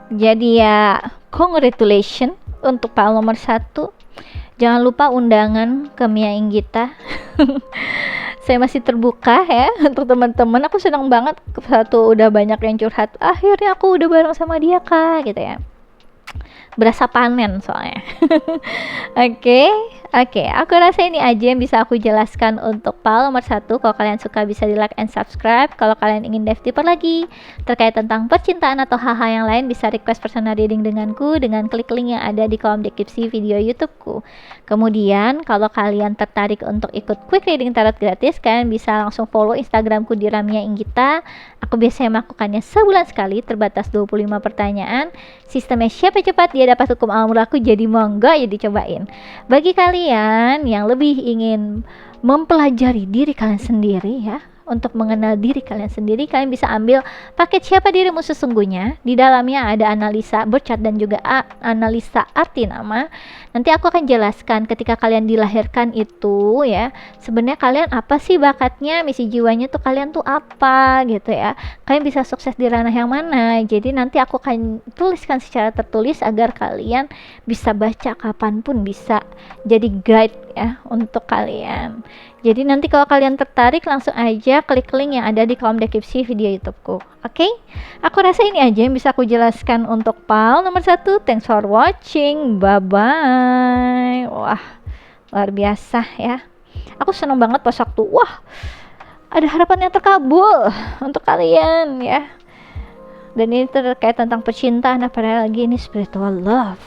Jadi ya congratulations untuk Pak nomor 1. Jangan lupa undangan ke Mya Inggita. Saya masih terbuka ya untuk teman-teman. Aku senang banget udah banyak yang curhat, akhirnya aku udah bareng sama dia kak gitu ya. Berasa panen soalnya. Oke, aku rasa ini aja yang bisa aku jelaskan untuk PAL nomor 1. Kalau kalian suka bisa di like and subscribe. Kalau kalian ingin dive deeper lagi terkait tentang percintaan atau hal-hal yang lain, bisa request personal reading denganku dengan klik link yang ada di kolom deskripsi video YouTubeku. Kemudian kalau kalian tertarik untuk ikut quick reading tarot gratis, kalian bisa langsung follow Instagramku di Ramya Inggita. Aku biasanya melakukannya sebulan sekali, terbatas 25 pertanyaan. Sistemnya siapa cepat dia dapat hukum alam berlaku, jadi monggo ya dicobain. Bagi kalian yang lebih ingin mempelajari diri kalian sendiri ya, untuk mengenal diri kalian sendiri, kalian bisa ambil paket Siapa Dirimu Sesungguhnya. Di dalamnya ada analisa bercat dan juga analisa arti nama. Nanti aku akan jelaskan ketika kalian dilahirkan itu ya, sebenarnya kalian apa sih bakatnya, misi jiwanya tuh kalian tuh apa gitu ya. Kalian bisa sukses di ranah yang mana. Jadi nanti aku akan tuliskan secara tertulis agar kalian bisa baca kapanpun, bisa jadi guide ya untuk kalian. Jadi nanti kalau kalian tertarik, langsung aja klik link yang ada di kolom deskripsi video YouTubeku. Oke? Aku rasa ini aja yang bisa aku jelaskan untuk PAL nomor 1. Thanks for watching. Bye-bye. Wah, luar biasa ya. Aku senang banget pas waktu, ada harapan yang terkabul untuk kalian ya. Dan ini terkait tentang percintaan, apalagi ini spiritual love.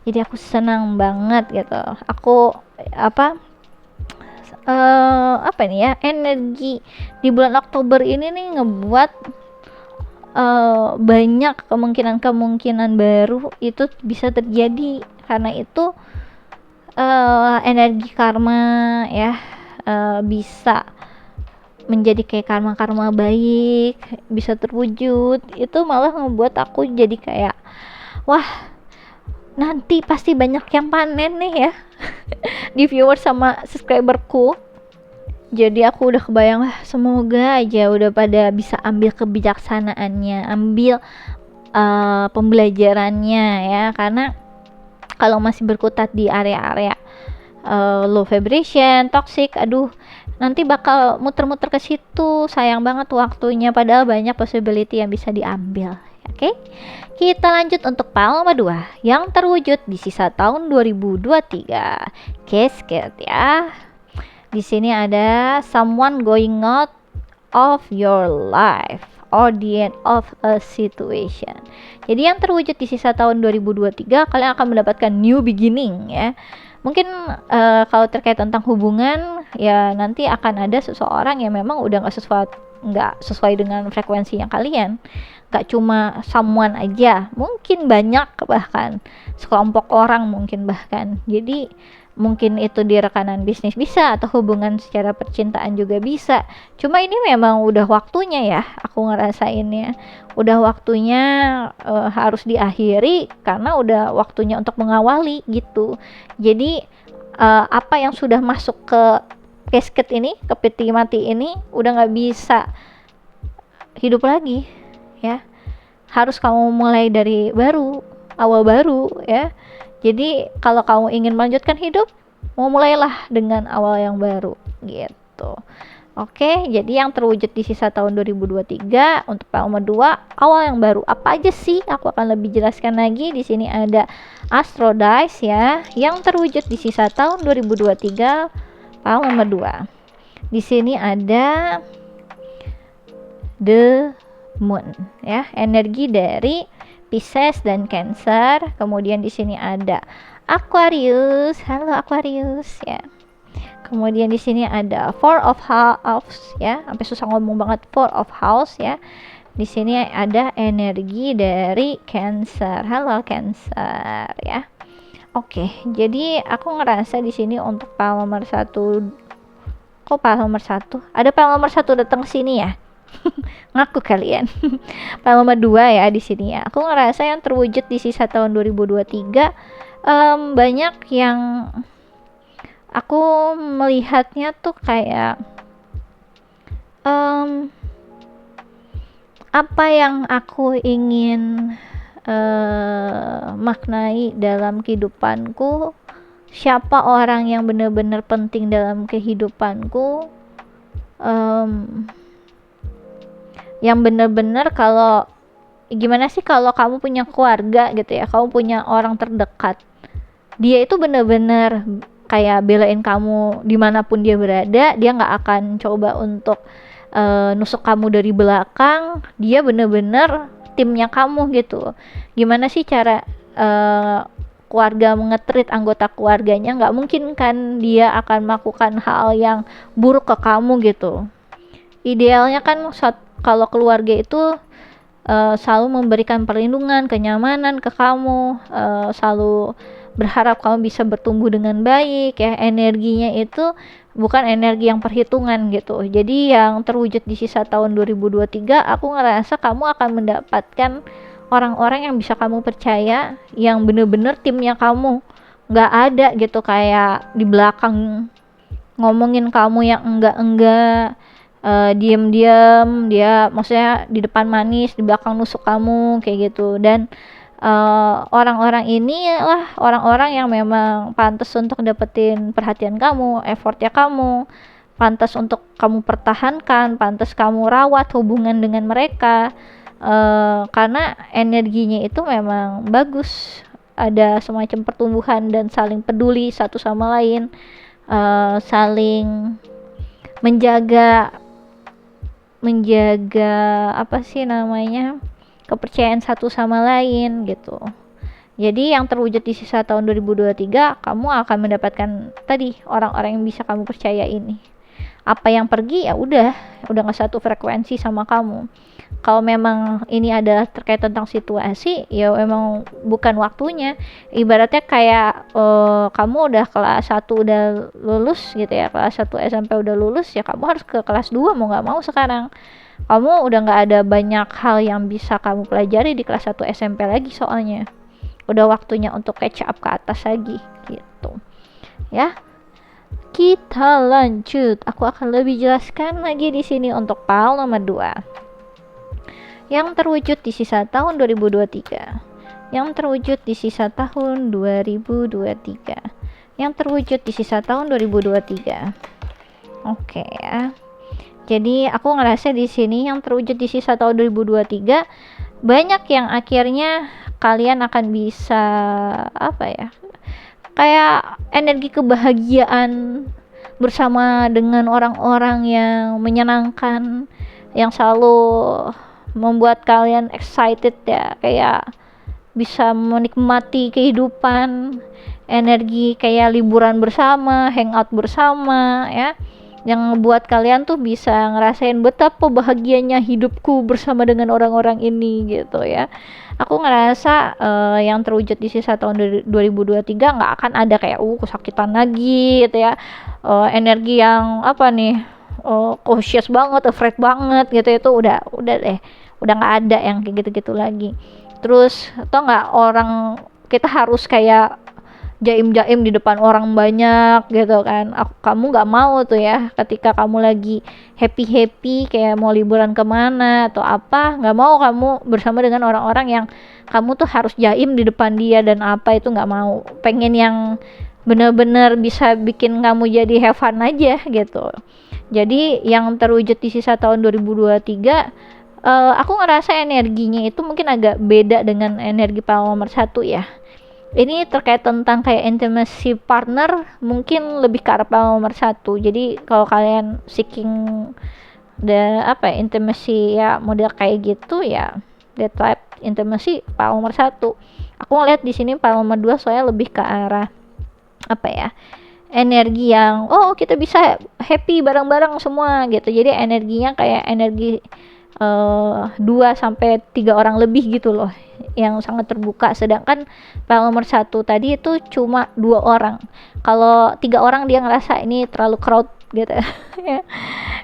Jadi aku senang banget gitu. Aku energi di bulan Oktober ini nih ngebuat banyak kemungkinan baru itu bisa terjadi. Karena itu energi karma ya, bisa menjadi kayak karma baik, bisa terwujud. Itu malah ngebuat aku jadi kayak, nanti pasti banyak yang panen nih ya di viewer sama subscriberku. Jadi aku udah kebayang, semoga aja udah pada bisa ambil kebijaksanaannya, ambil pembelajarannya ya. Karena kalau masih berkutat di area-area low vibration, toxic, nanti bakal muter-muter ke situ. Sayang banget waktunya, padahal banyak possibility yang bisa diambil ya. Oke, kita lanjut untuk pile nomor 2 yang terwujud di sisa tahun 2023. Casket ya. Di sini ada someone going out of your life or the end of a situation. Jadi yang terwujud di sisa tahun 2023, kalian akan mendapatkan new beginning ya. Mungkin kalau terkait tentang hubungan ya, nanti akan ada seseorang yang memang udah nggak sesuai dengan frekuensinya kalian. Gak cuma someone aja, mungkin banyak, bahkan sekelompok orang mungkin bahkan. Jadi mungkin itu di rekanan bisnis bisa, atau hubungan secara percintaan juga bisa. Cuma ini memang udah waktunya ya, aku ngerasainnya udah waktunya harus diakhiri, karena udah waktunya untuk mengawali gitu. Jadi apa yang sudah masuk ke casket ini, ke peti mati ini, udah nggak bisa hidup lagi ya, harus kamu mulai dari baru, awal baru ya. Jadi kalau kamu ingin melanjutkan hidup, mulailah dengan awal yang baru gitu. Oke, jadi yang terwujud di sisa tahun 2023 untuk nomor 2, awal yang baru. Apa aja sih? Aku akan lebih jelaskan lagi. Di sini ada Astrologer ya, yang terwujud di sisa tahun 2023, nomor 2. Di sini ada The Moon ya, energi dari Pisces dan Cancer. Kemudian di sini ada Aquarius. Halo Aquarius ya. Kemudian di sini ada Four of House ya, sampai susah ngomong banget, Four of House ya. Di sini ada energi dari Cancer. Halo Cancer ya. Oke, jadi aku ngerasa di sini untuk pile nomor 1. Kok pile nomor 1? Ada pile nomor 1 datang sini ya. Ngaku kalian. Pile nomor 2 ya di sini ya. Aku ngerasa yang terwujud di sisa tahun 2023 banyak yang aku melihatnya tuh kayak apa yang aku ingin maknai dalam kehidupanku, siapa orang yang benar-benar penting dalam kehidupanku, yang benar-benar kalau gimana sih kalau kamu punya keluarga gitu ya, kamu punya orang terdekat, dia itu benar-benar kayak belain kamu dimanapun dia berada, dia nggak akan coba untuk nusuk kamu dari belakang, dia benar-benar timnya kamu gitu. Gimana sih cara keluarga mengetrit anggota keluarganya? Nggak mungkin kan dia akan melakukan hal yang buruk ke kamu gitu. Idealnya kan kalau keluarga itu selalu memberikan perlindungan, kenyamanan ke kamu, selalu berharap kamu bisa bertumbuh dengan baik ya. Energinya itu bukan energi yang perhitungan gitu. Jadi yang terwujud di sisa tahun 2023, aku ngerasa kamu akan mendapatkan orang-orang yang bisa kamu percaya, yang bener-bener timnya kamu, nggak ada gitu kayak di belakang ngomongin kamu yang enggak diem-diem, dia maksudnya di depan manis, di belakang nusuk kamu kayak gitu. Dan orang-orang ini lah orang-orang yang memang pantas untuk dapetin perhatian kamu, effortnya kamu, pantas untuk kamu pertahankan, pantas kamu rawat hubungan dengan mereka, karena energinya itu memang bagus, ada semacam pertumbuhan dan saling peduli satu sama lain, saling menjaga apa sih namanya, kepercayaan satu sama lain gitu. Jadi yang terwujud di sisa tahun 2023, kamu akan mendapatkan tadi orang-orang yang bisa kamu percaya ini. Apa yang pergi ya udah nggak satu frekuensi sama kamu. Kalau memang ini adalah terkait tentang situasi, ya memang bukan waktunya. Ibaratnya kayak kamu udah kelas 1 udah lulus gitu ya, kelas 1 SMP udah lulus, ya kamu harus ke kelas 2 mau nggak mau sekarang. Kamu udah nggak ada banyak hal yang bisa kamu pelajari di kelas 1 SMP lagi, soalnya udah waktunya untuk catch up ke atas lagi gitu ya. Kita lanjut, aku akan lebih jelaskan lagi di sini untuk pile nomor 2 yang terwujud di sisa tahun 2023, yang terwujud di sisa tahun 2023, yang terwujud di sisa tahun 2023. Oke ya. Jadi aku ngerasa di sini yang terwujud di sisa tahun 2023 banyak yang akhirnya kalian akan bisa apa ya, kayak energi kebahagiaan bersama dengan orang-orang yang menyenangkan, yang selalu membuat kalian excited ya, kayak bisa menikmati kehidupan, energi kayak liburan bersama, hangout bersama ya, yang ngebuat kalian tuh bisa ngerasain betapa bahagianya hidupku bersama dengan orang-orang ini gitu ya. Aku ngerasa yang terwujud di sisa tahun 2023 nggak akan ada kayak kesakitan lagi gitu ya, energi yang apa nih, cautious banget, afraid banget gitu, itu udah deh, udah nggak ada yang kayak gitu-gitu lagi. Terus atau nggak, orang kita harus kayak jaim-jaim di depan orang banyak gitu kan. Kamu nggak mau tuh ya, ketika kamu lagi happy kayak mau liburan kemana atau apa, nggak mau kamu bersama dengan orang-orang yang kamu tuh harus jaim di depan dia dan apa, itu nggak mau. Pengen yang bener-bener bisa bikin kamu jadi have fun aja gitu. Jadi yang terwujud di sisa tahun 2023, aku ngerasa energinya itu mungkin agak beda dengan energi pahlawan nomor 1 ya. Ini terkait tentang kayak intimacy partner, mungkin lebih ke arah pahlawan nomor 1. Jadi kalau kalian seeking intimacy ya, model kayak gitu ya, that type intimacy pahlawan nomor 1. Aku ngeliat di sini pahlawan nomor 2 soalnya lebih ke arah apa ya, energi yang kita bisa happy bareng-bareng semua gitu. Jadi energinya kayak energi 2 sampai 3 orang lebih gitu loh, yang sangat terbuka. Sedangkan pahlawan nomor 1 tadi itu cuma 2 orang. Kalau 3 orang dia ngerasa ini terlalu crowd gitu.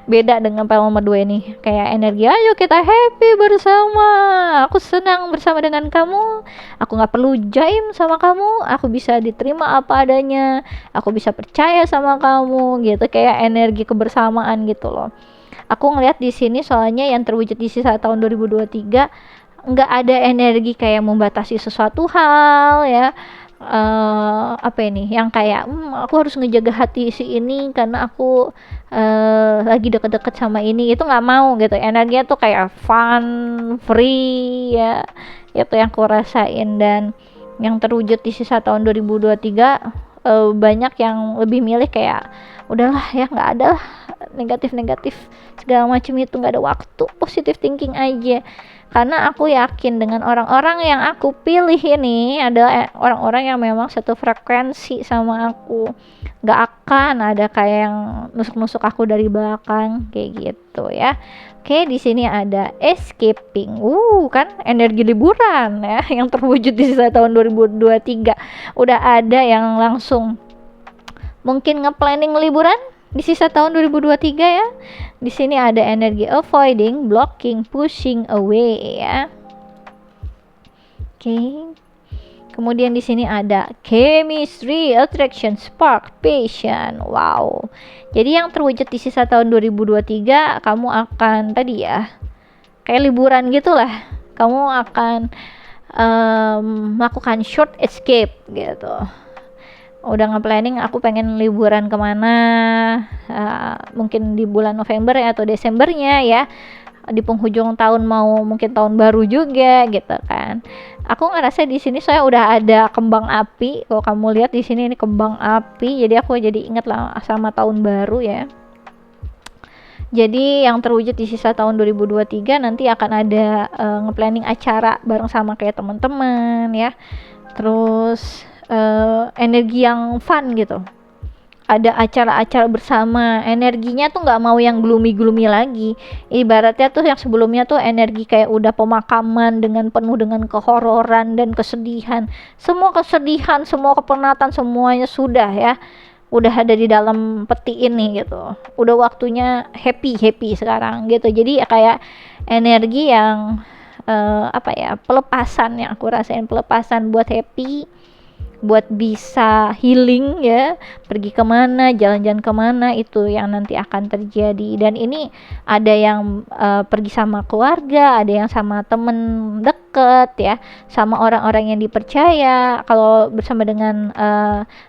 Beda dengan pahlawan nomor 2 ini, kayak energi ayo kita happy bersama, aku senang bersama dengan kamu, aku nggak perlu jaim sama kamu, aku bisa diterima apa adanya, aku bisa percaya sama kamu gitu, kayak energi kebersamaan gitu loh. Aku ngeliat di sini soalnya yang terwujud di sisa tahun 2023 nggak ada energi kayak membatasi sesuatu hal ya, apa ini yang kayak aku harus ngejaga hati si ini karena aku lagi deket-deket sama ini, itu nggak mau gitu. Energinya tuh kayak fun, free ya, itu yang aku rasain. Dan yang terwujud di sisa tahun 2023, banyak yang lebih milih kayak udahlah ya, nggak ada lah negatif segala macam itu, nggak ada waktu, positive thinking aja. Karena aku yakin dengan orang-orang yang aku pilih ini adalah orang-orang yang memang satu frekuensi sama aku, nggak akan ada kayak yang nusuk-nusuk aku dari belakang kayak gitu ya. Oke, di sini ada escaping, kan energi liburan ya yang terwujud di sisa tahun 2023. Udah ada yang langsung mungkin nge-planning liburan di sisa tahun 2023 ya. Di sini ada energi avoiding, blocking, pushing away ya. Oke. Kemudian di sini ada chemistry, attraction, spark, passion. Wow. Jadi yang terwujud di sisa tahun 2023, kamu akan tadi ya, kayak liburan gitulah. Kamu akan melakukan short escape gitu. Udah nge-planning aku pengen liburan kemana, mungkin di bulan November ya, atau Desembernya ya, di penghujung tahun mau mungkin tahun baru juga gitu kan. Aku ngerasa di sini saya udah ada kembang api. Kalau kamu lihat di sini ini kembang api, jadi aku jadi inget lah sama tahun baru ya. Jadi yang terwujud di sisa tahun 2023 nanti akan ada nge-planning acara bareng sama kayak teman-teman ya. Terus energi yang fun gitu, ada acara-acara bersama, energinya tuh nggak mau yang gloomy lagi. Ibaratnya tuh yang sebelumnya tuh energi kayak udah pemakaman dengan penuh dengan kehororan dan kesedihan, semua kepenatan semuanya sudah ya, udah ada di dalam peti ini gitu. Udah waktunya happy sekarang gitu. Jadi kayak energi yang pelepasan, yang aku rasain, pelepasan buat happy, buat bisa healing ya, pergi kemana, jalan-jalan kemana, itu yang nanti akan terjadi. Dan ini ada yang pergi sama keluarga, ada yang sama temen deket deket ya sama orang-orang yang dipercaya. Kalau bersama dengan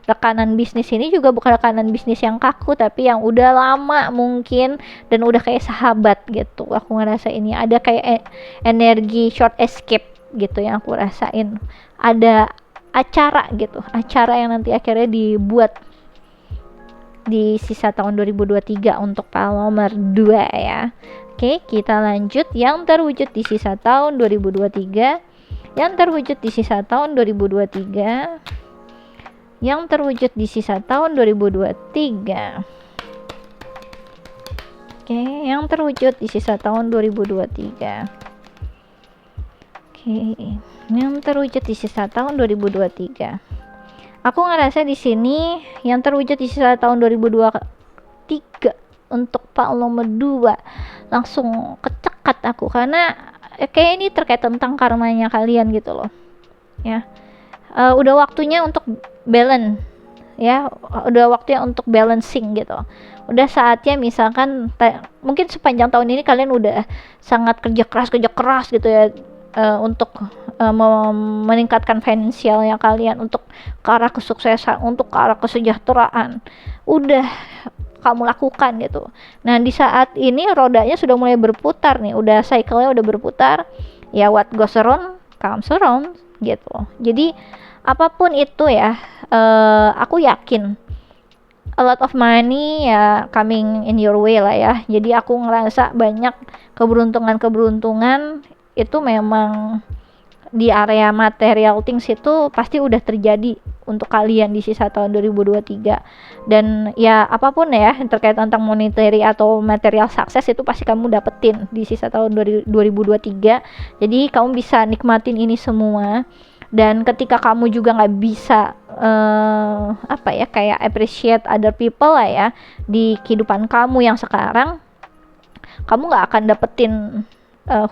rekanan bisnis ini juga bukan rekanan bisnis yang kaku, tapi yang udah lama mungkin dan udah kayak sahabat gitu. Aku ngerasa ini ada kayak energi short escape gitu yang aku rasain. Ada acara gitu, acara yang nanti akhirnya dibuat di sisa tahun 2023 untuk nomor 2 ya. Oke, kita lanjut yang terwujud di sisa tahun 2023. Yang terwujud di sisa tahun 2023. Yang terwujud di sisa tahun 2023. Oke, yang terwujud di sisa tahun 2023. Oke, yang terwujud di sisa tahun 2023. Aku ngerasa di sini yang terwujud di sisa tahun 2023 untuk nomor 2 langsung kecekat aku, karena kayak ini terkait tentang karmanya kalian gitu loh ya. Udah waktunya untuk balance ya, udah waktunya untuk balancing gitu. Udah saatnya misalkan mungkin sepanjang tahun ini kalian udah sangat kerja keras gitu ya, untuk meningkatkan finansialnya kalian, untuk ke arah kesuksesan, untuk ke arah kesejahteraan udah kamu lakukan gitu. Nah di saat ini rodanya sudah mulai berputar nih, udah cycle-nya udah berputar ya, what goes around comes around gitu. Jadi apapun itu ya, aku yakin a lot of money ya coming in your way lah ya. Jadi aku ngerasa banyak keberuntungan itu memang di area material things itu pasti udah terjadi untuk kalian di sisa tahun 2023. Dan ya apapun ya terkait tentang monetary atau material sukses itu pasti kamu dapetin di sisa tahun 2023. Jadi kamu bisa nikmatin ini semua. Dan ketika kamu juga nggak bisa kayak appreciate other people lah ya di kehidupan kamu yang sekarang, kamu nggak akan dapetin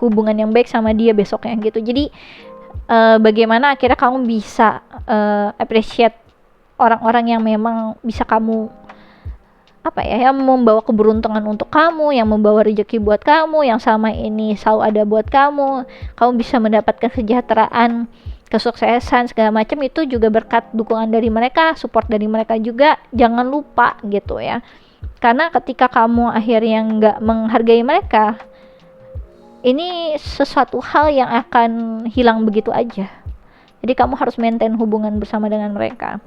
hubungan yang baik sama dia besoknya gitu. Jadi bagaimana akhirnya kamu bisa appreciate orang-orang yang memang bisa kamu yang membawa keberuntungan untuk kamu, yang membawa rezeki buat kamu, yang selama ini selalu ada buat kamu bisa mendapatkan kesejahteraan, kesuksesan segala macam, itu juga berkat dukungan dari mereka, support dari mereka juga. Jangan lupa gitu ya, karena ketika kamu akhirnya nggak menghargai mereka, ini sesuatu hal yang akan hilang begitu aja. Jadi kamu harus maintain hubungan bersama dengan mereka.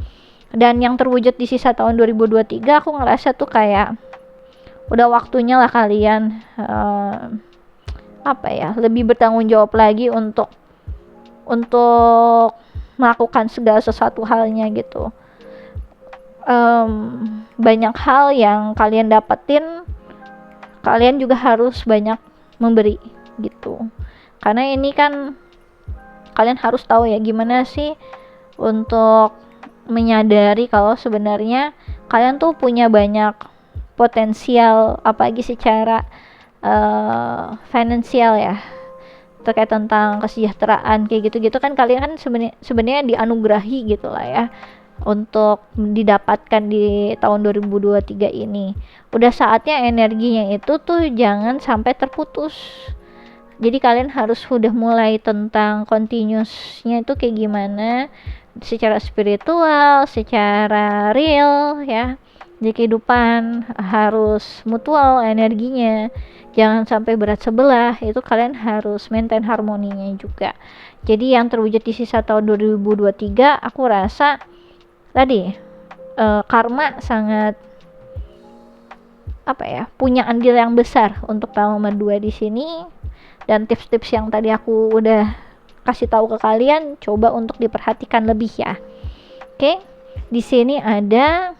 Dan yang terwujud di sisa tahun 2023, aku ngerasa tuh kayak udah waktunya lah kalian lebih bertanggung jawab lagi untuk melakukan segala sesuatu halnya gitu. Banyak hal yang kalian dapetin, kalian juga harus banyak memberi gitu. Karena ini kan kalian harus tahu ya gimana sih untuk menyadari kalau sebenarnya kalian tuh punya banyak potensial, apalagi secara finansial ya, terkait tentang kesejahteraan kayak gitu-gitu kan. Kalian kan sebenarnya dianugerahi gitu lah ya untuk didapatkan di tahun 2023 ini. Udah saatnya energinya itu tuh jangan sampai terputus. Jadi kalian harus udah mulai tentang continuousnya itu kayak gimana, secara spiritual, secara real ya. Di kehidupan harus mutual energinya, jangan sampai berat sebelah. Itu kalian harus maintain harmoninya juga. Jadi yang terwujud di sisa tahun 2023, aku rasa tadi karma sangat punya andil yang besar untuk tahun nomor 2 di sini. Dan tips-tips yang tadi aku udah kasih tahu ke kalian, coba untuk diperhatikan lebih ya. Oke, di sini ada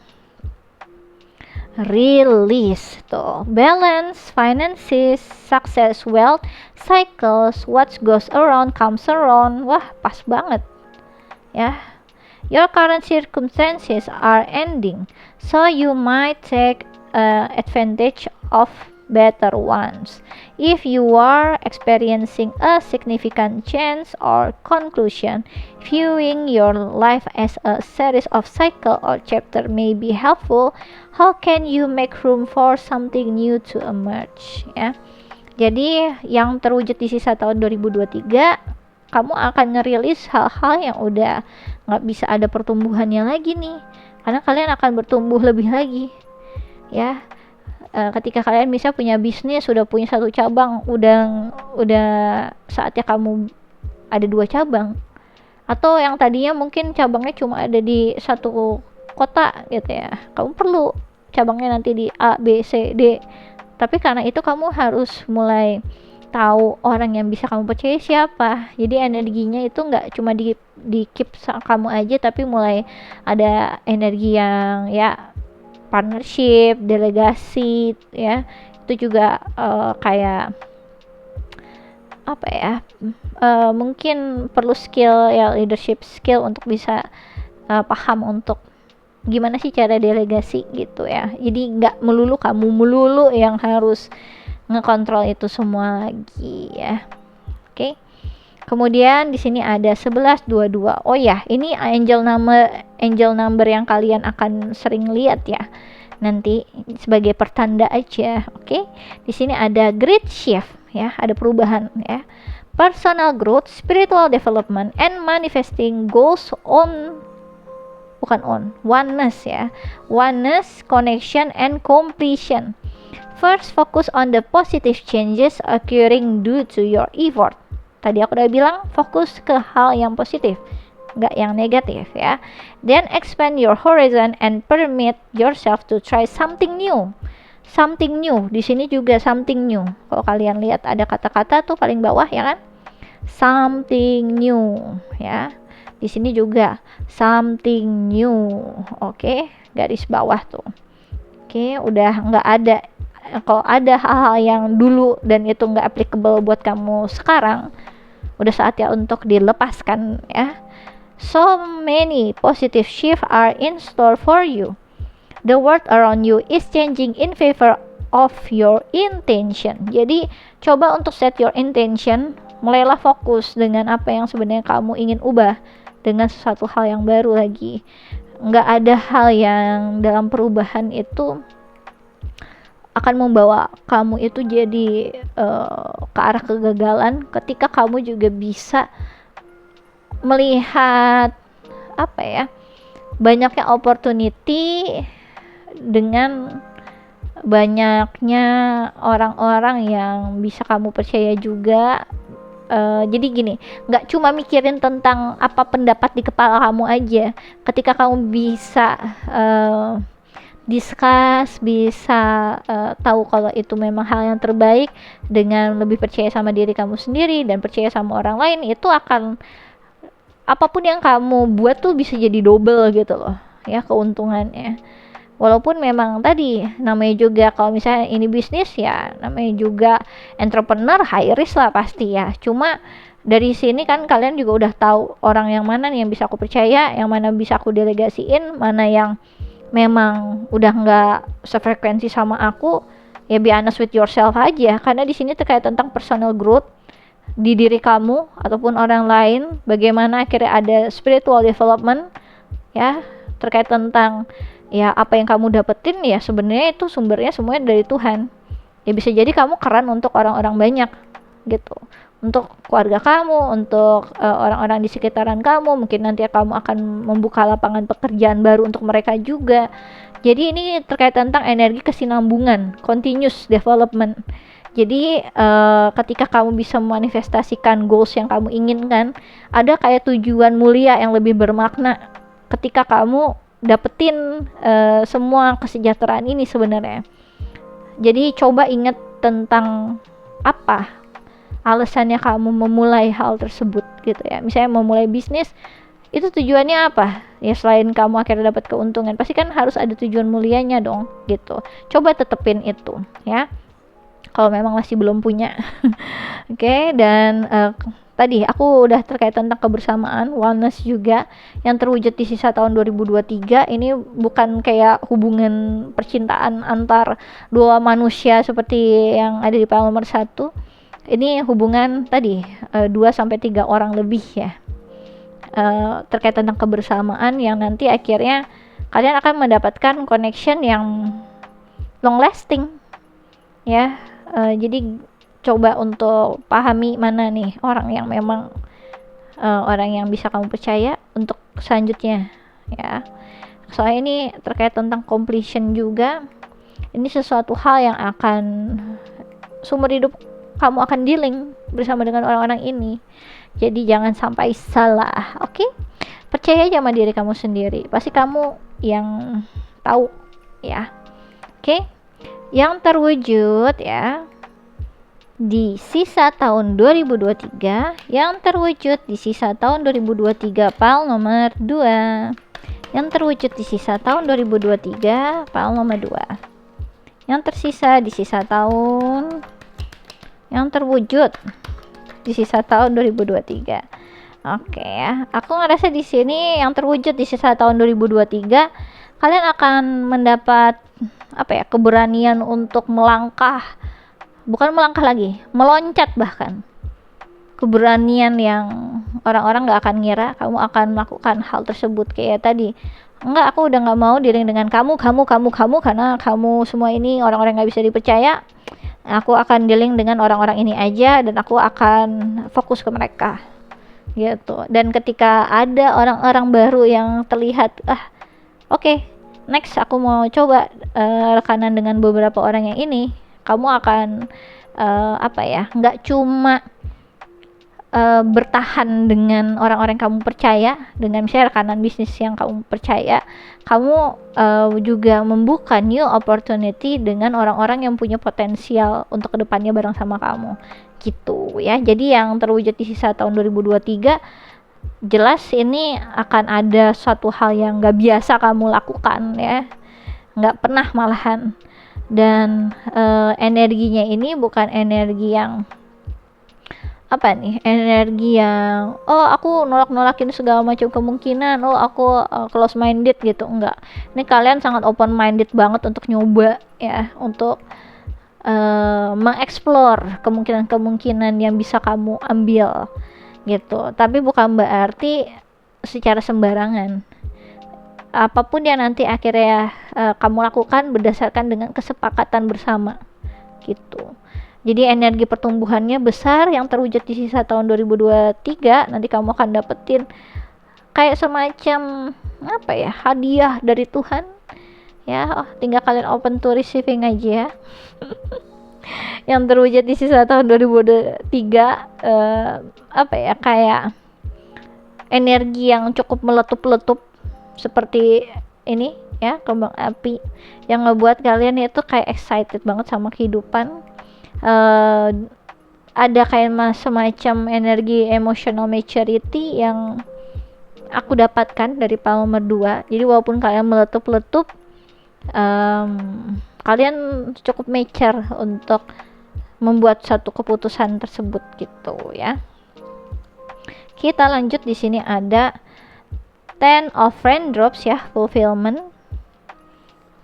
release tuh, balance, finances, success, wealth, cycles, what goes around comes around. Wah, pas banget ya. Your current circumstances are ending, so you might take advantage of better ones. If you are experiencing a significant change or conclusion, viewing your life as a series of cycle or chapter may be helpful. How can you make room for something new to emerge ya. Jadi yang terwujud di sisa tahun 2023 kamu akan ngerilis hal-hal yang udah nggak bisa ada pertumbuhannya lagi nih, karena kalian akan bertumbuh lebih lagi ya. Ketika kalian bisa punya bisnis, sudah punya satu cabang, udah saatnya kamu ada 2 cabang, atau yang tadinya mungkin cabangnya cuma ada di satu kota gitu ya, kamu perlu cabangnya nanti di A, B, C, D. Tapi karena itu kamu harus mulai tahu orang yang bisa kamu percaya siapa. Jadi energinya itu nggak cuma di keep kamu aja, tapi mulai ada energi yang ya partnership, delegasi ya. Itu juga kayak apa ya, mungkin perlu skill ya, leadership skill untuk bisa paham untuk gimana sih cara delegasi gitu ya. Jadi nggak melulu kamu yang harus ngekontrol itu semua lagi ya. Oke. Kemudian di sini ada 1122. Oh ya, ini angel number yang kalian akan sering lihat ya. Nanti sebagai pertanda aja, oke? Di sini ada great shift ya, ada perubahan ya. Personal growth, spiritual development, and manifesting goals oneness ya. Oneness, connection, and completion. First, focus on the positive changes occurring due to your effort. Tadi aku udah bilang fokus ke hal yang positif, nggak yang negatif ya. Then expand your horizon and permit yourself to try something new. Something new, di sini juga something new. Kalau kalian lihat ada kata-kata tuh paling bawah ya kan, something new ya. Di sini juga something new, oke, garis bawah tuh. Oke, udah nggak ada. Kalau ada hal-hal yang dulu dan itu nggak applicable buat kamu sekarang, udah saatnya untuk dilepaskan ya. So many positive shift are in store for you. The world around you is changing in favor of your intention. Jadi coba untuk set your intention, mulailah fokus dengan apa yang sebenarnya kamu ingin ubah dengan sesuatu hal yang baru lagi. Nggak ada hal yang dalam perubahan itu akan membawa kamu itu jadi ke arah kegagalan, ketika kamu juga bisa melihat apa ya, banyaknya opportunity dengan banyaknya orang-orang yang bisa kamu percaya juga. Jadi gini, nggak cuma mikirin tentang apa pendapat di kepala kamu aja. Ketika kamu bisa discuss, bisa tahu kalau itu memang hal yang terbaik, dengan lebih percaya sama diri kamu sendiri dan percaya sama orang lain, itu akan apapun yang kamu buat tuh bisa jadi double gitu loh ya keuntungannya. Walaupun memang tadi namanya juga, kalau misalnya ini bisnis ya namanya juga entrepreneur, high risk lah pasti ya. Cuma dari sini kan kalian juga udah tahu orang yang mana nih yang bisa aku percaya, yang mana bisa aku delegasiin, mana yang memang udah nggak sefrekuensi sama aku. Ya be honest with yourself aja, karena di sini terkait tentang personal growth di diri kamu ataupun orang lain, bagaimana akhirnya ada spiritual development ya, terkait tentang ya apa yang kamu dapetin ya sebenarnya itu sumbernya semuanya dari Tuhan. Ya bisa jadi kamu keren untuk orang-orang banyak gitu, untuk keluarga kamu, untuk orang-orang di sekitaran kamu. Mungkin nanti kamu akan membuka lapangan pekerjaan baru untuk mereka juga. Jadi ini terkait tentang energi kesinambungan, continuous development. Jadi ketika kamu bisa memanifestasikan goals yang kamu inginkan, ada kayak tujuan mulia yang lebih bermakna ketika kamu dapetin semua kesejahteraan ini sebenarnya. Jadi coba ingat tentang apa alasannya kamu memulai hal tersebut gitu ya. Misalnya memulai bisnis, itu tujuannya apa? Ya selain kamu akhirnya dapat keuntungan, pasti kan harus ada tujuan mulianya dong gitu. Coba tetepin itu ya, kalau memang masih belum punya. Oke, dan tadi aku udah terkait tentang kebersamaan, oneness juga yang terwujud di sisa tahun 2023. Ini bukan kayak hubungan percintaan antar dua manusia seperti yang ada di panel nomor 1. Ini hubungan tadi 2-3 orang lebih ya, terkait tentang kebersamaan yang nanti akhirnya kalian akan mendapatkan connection yang long lasting ya. Jadi coba untuk pahami mana nih orang yang memang orang yang bisa kamu percaya untuk selanjutnya ya. Soalnya ini terkait tentang completion juga. Ini sesuatu hal yang akan seumur hidup kamu akan dealing bersama dengan orang-orang ini. Jadi jangan sampai salah, oke? Percaya aja sama diri kamu sendiri. Pasti kamu yang tahu ya. Oke? Yang terwujud ya di sisa tahun 2023, yang terwujud di sisa tahun 2023 file nomor 2. Yang terwujud di sisa tahun 2023 file nomor 2. Yang tersisa di sisa tahun, yang terwujud di sisa tahun 2023. Oke ya, aku ngerasa di sini yang terwujud di sisa tahun 2023, kalian akan mendapat keberanian untuk melangkah, bukan melangkah lagi, meloncat bahkan. Keberanian yang orang-orang gak akan ngira kamu akan melakukan hal tersebut. Kayak tadi, enggak, aku udah gak mau dealing dengan kamu karena kamu semua ini orang-orang gak bisa dipercaya. Aku akan dealing dengan orang-orang ini aja dan aku akan fokus ke mereka gitu. Dan ketika ada orang-orang baru yang terlihat, oke, next aku mau coba rekanan dengan beberapa orang yang ini, kamu akan nggak cuma bertahan dengan orang-orang yang kamu percaya, dengan misalnya rekanan bisnis yang kamu percaya, kamu juga membuka new opportunity dengan orang-orang yang punya potensial untuk kedepannya bareng sama kamu gitu ya. Jadi yang terwujud di sisa tahun 2023, jelas ini akan ada suatu hal yang gak biasa kamu lakukan ya, gak pernah malahan. Dan energinya ini bukan energi yang energi yang aku nolak-nolakin segala macam kemungkinan, aku close minded gitu, enggak. Ini kalian sangat open minded banget untuk nyoba ya, untuk mengeksplor kemungkinan-kemungkinan yang bisa kamu ambil gitu. Tapi bukan berarti secara sembarangan. Apapun yang nanti akhirnya kamu lakukan berdasarkan dengan kesepakatan bersama gitu. Jadi energi pertumbuhannya besar yang terwujud di sisa tahun 2023. Nanti kamu akan dapetin kayak semacam hadiah dari Tuhan ya. Tinggal kalian open to receiving aja. Yang terwujud di sisa tahun 2023 kayak energi yang cukup meletup-letup seperti ini ya, kembang api yang ngebuat kalian itu kayak excited banget sama kehidupan. Ada kayak semacam energi emotional maturity yang aku dapatkan dari file nomor 2. Jadi walaupun kalian meletup-letup, kalian cukup mature untuk membuat satu keputusan tersebut gitu ya. Kita lanjut, di sini ada 10 of raindrops ya, fulfillment.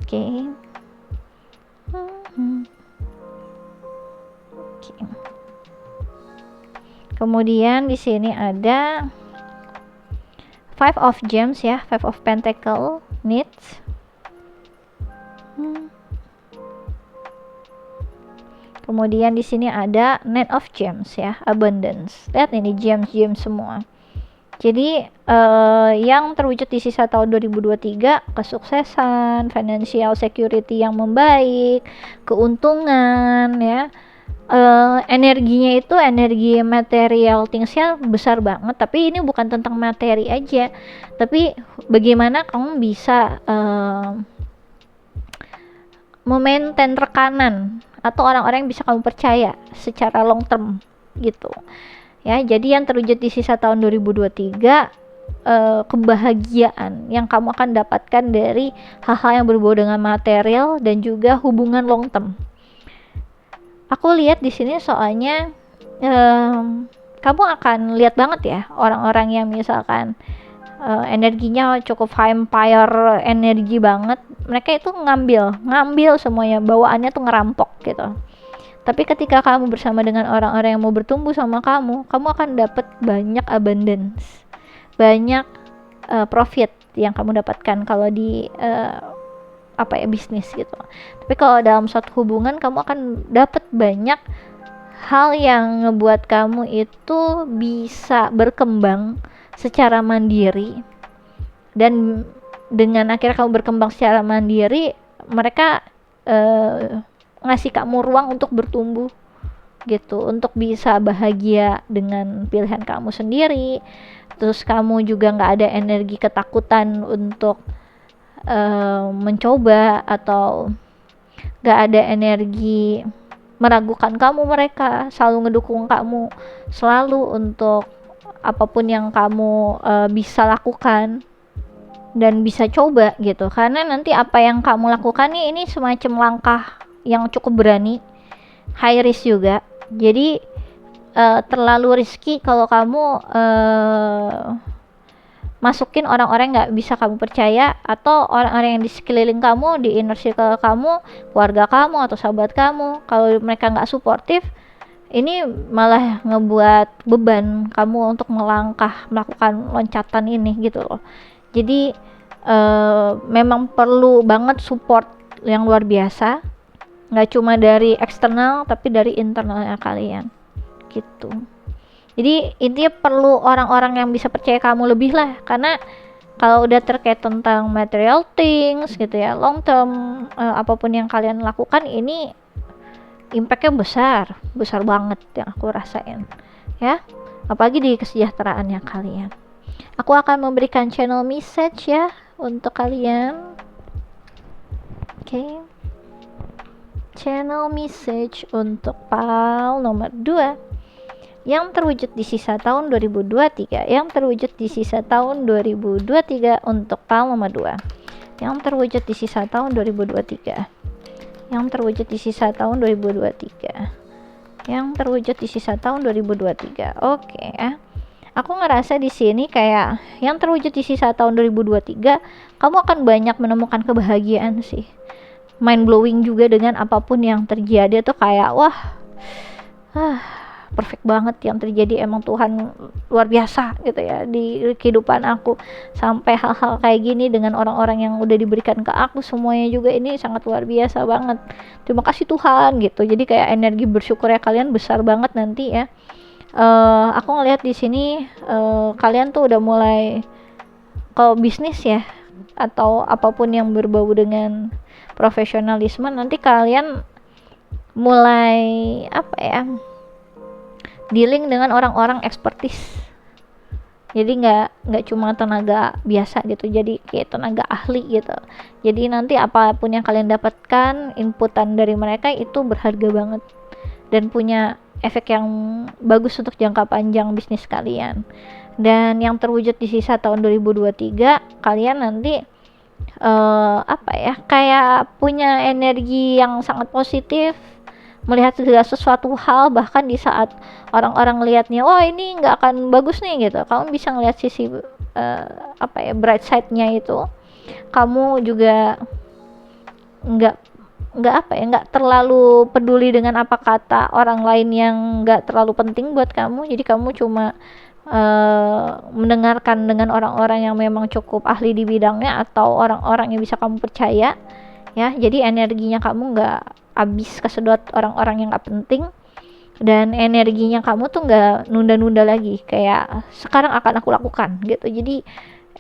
Oke. Kemudian di sini ada 5 of gems ya, 5 of pentacle needs. Kemudian di sini ada Knight of Gems ya, abundance. Lihat ini gems semua. Jadi yang terwujud di sisa tahun 2023, kesuksesan, financial security yang membaik, keuntungan ya. Energinya itu energi material thingsnya besar banget, tapi ini bukan tentang materi aja, tapi bagaimana kamu bisa memaintain rekanan atau orang-orang yang bisa kamu percaya secara long term gitu ya. Jadi yang terwujud di sisa tahun 2023, kebahagiaan yang kamu akan dapatkan dari hal-hal yang berbau dengan material dan juga hubungan long term. Aku lihat di sini soalnya kamu akan lihat banget ya orang-orang yang misalkan energinya cukup vampire energi banget. Mereka itu ngambil semuanya, bawaannya tuh ngerampok gitu. Tapi ketika kamu bersama dengan orang-orang yang mau bertumbuh sama kamu akan dapat banyak abundance, banyak profit yang kamu dapatkan kalau di bisnis gitu. Tapi kalau dalam suatu hubungan, kamu akan dapat banyak hal yang ngebuat kamu itu bisa berkembang secara mandiri, dan dengan akhirnya kamu berkembang secara mandiri, mereka ngasih kamu ruang untuk bertumbuh gitu, untuk bisa bahagia dengan pilihan kamu sendiri. Terus kamu juga nggak ada energi ketakutan untuk mencoba, atau nggak ada energi meragukan kamu. Mereka selalu ngedukung kamu, selalu untuk apapun yang kamu bisa lakukan dan bisa coba gitu. Karena nanti apa yang kamu lakukan ini semacam langkah yang cukup berani, high risk juga. Jadi terlalu risky kalau kamu masukin orang-orang nggak bisa kamu percaya, atau orang-orang yang di sekeliling kamu, di inner circle kamu, keluarga kamu atau sahabat kamu. Kalau mereka nggak suportif, ini malah ngebuat beban kamu untuk melakukan loncatan ini gitu loh. Jadi memang perlu banget support yang luar biasa, nggak cuma dari eksternal tapi dari internalnya kalian gitu. Jadi intinya perlu orang-orang yang bisa percaya kamu lebih lah, karena kalau udah terkait tentang material things gitu ya, long term, apapun yang kalian lakukan ini impactnya besar banget yang aku rasain ya, apalagi di kesejahteraannya kalian. Aku akan memberikan channel message ya untuk kalian. Oke. Channel message untuk PAL nomor 2 yang terwujud di sisa tahun 2023, yang terwujud di sisa tahun 2023 untuk PAL nomor 2, yang terwujud di sisa tahun 2023, yang terwujud di sisa tahun 2023, yang terwujud di sisa tahun 2023. Oke ya. Aku ngerasa di sini kayak yang terwujud di sisa tahun 2023, kamu akan banyak menemukan kebahagiaan sih. Mind blowing juga dengan apapun yang terjadi tuh kayak wah, perfect banget yang terjadi. Emang Tuhan luar biasa gitu ya di kehidupan aku, sampai hal-hal kayak gini dengan orang-orang yang udah diberikan ke aku, semuanya juga ini sangat luar biasa banget. Terima kasih Tuhan gitu. Jadi kayak energi bersyukur ya kalian besar banget nanti ya. Aku ngelihat di sini kalian tuh udah mulai, kalau bisnis ya atau apapun yang berbau dengan profesionalisme, nanti kalian mulai apa ya, dealing dengan orang-orang expertise. Jadi nggak cuma tenaga biasa gitu, jadi kayak tenaga ahli gitu. Jadi nanti apapun yang kalian dapatkan, inputan dari mereka itu berharga banget dan punya efek yang bagus untuk jangka panjang bisnis kalian. Dan yang terwujud di sisa tahun 2023, kalian nanti apa ya, kayak punya energi yang sangat positif, melihat segala sesuatu hal, bahkan di saat orang-orang ngelihatnya wah ini nggak akan bagus nih gitu, kamu bisa ngelihat sisi apa ya, bright side-nya itu. Kamu juga nggak terlalu peduli dengan apa kata orang lain yang nggak terlalu penting buat kamu. Jadi kamu cuma mendengarkan dengan orang-orang yang memang cukup ahli di bidangnya, atau orang-orang yang bisa kamu percaya ya. Jadi energinya kamu nggak habis kesedot orang-orang yang nggak penting, dan energinya kamu tuh nggak nunda-nunda lagi kayak sekarang akan aku lakukan gitu. Jadi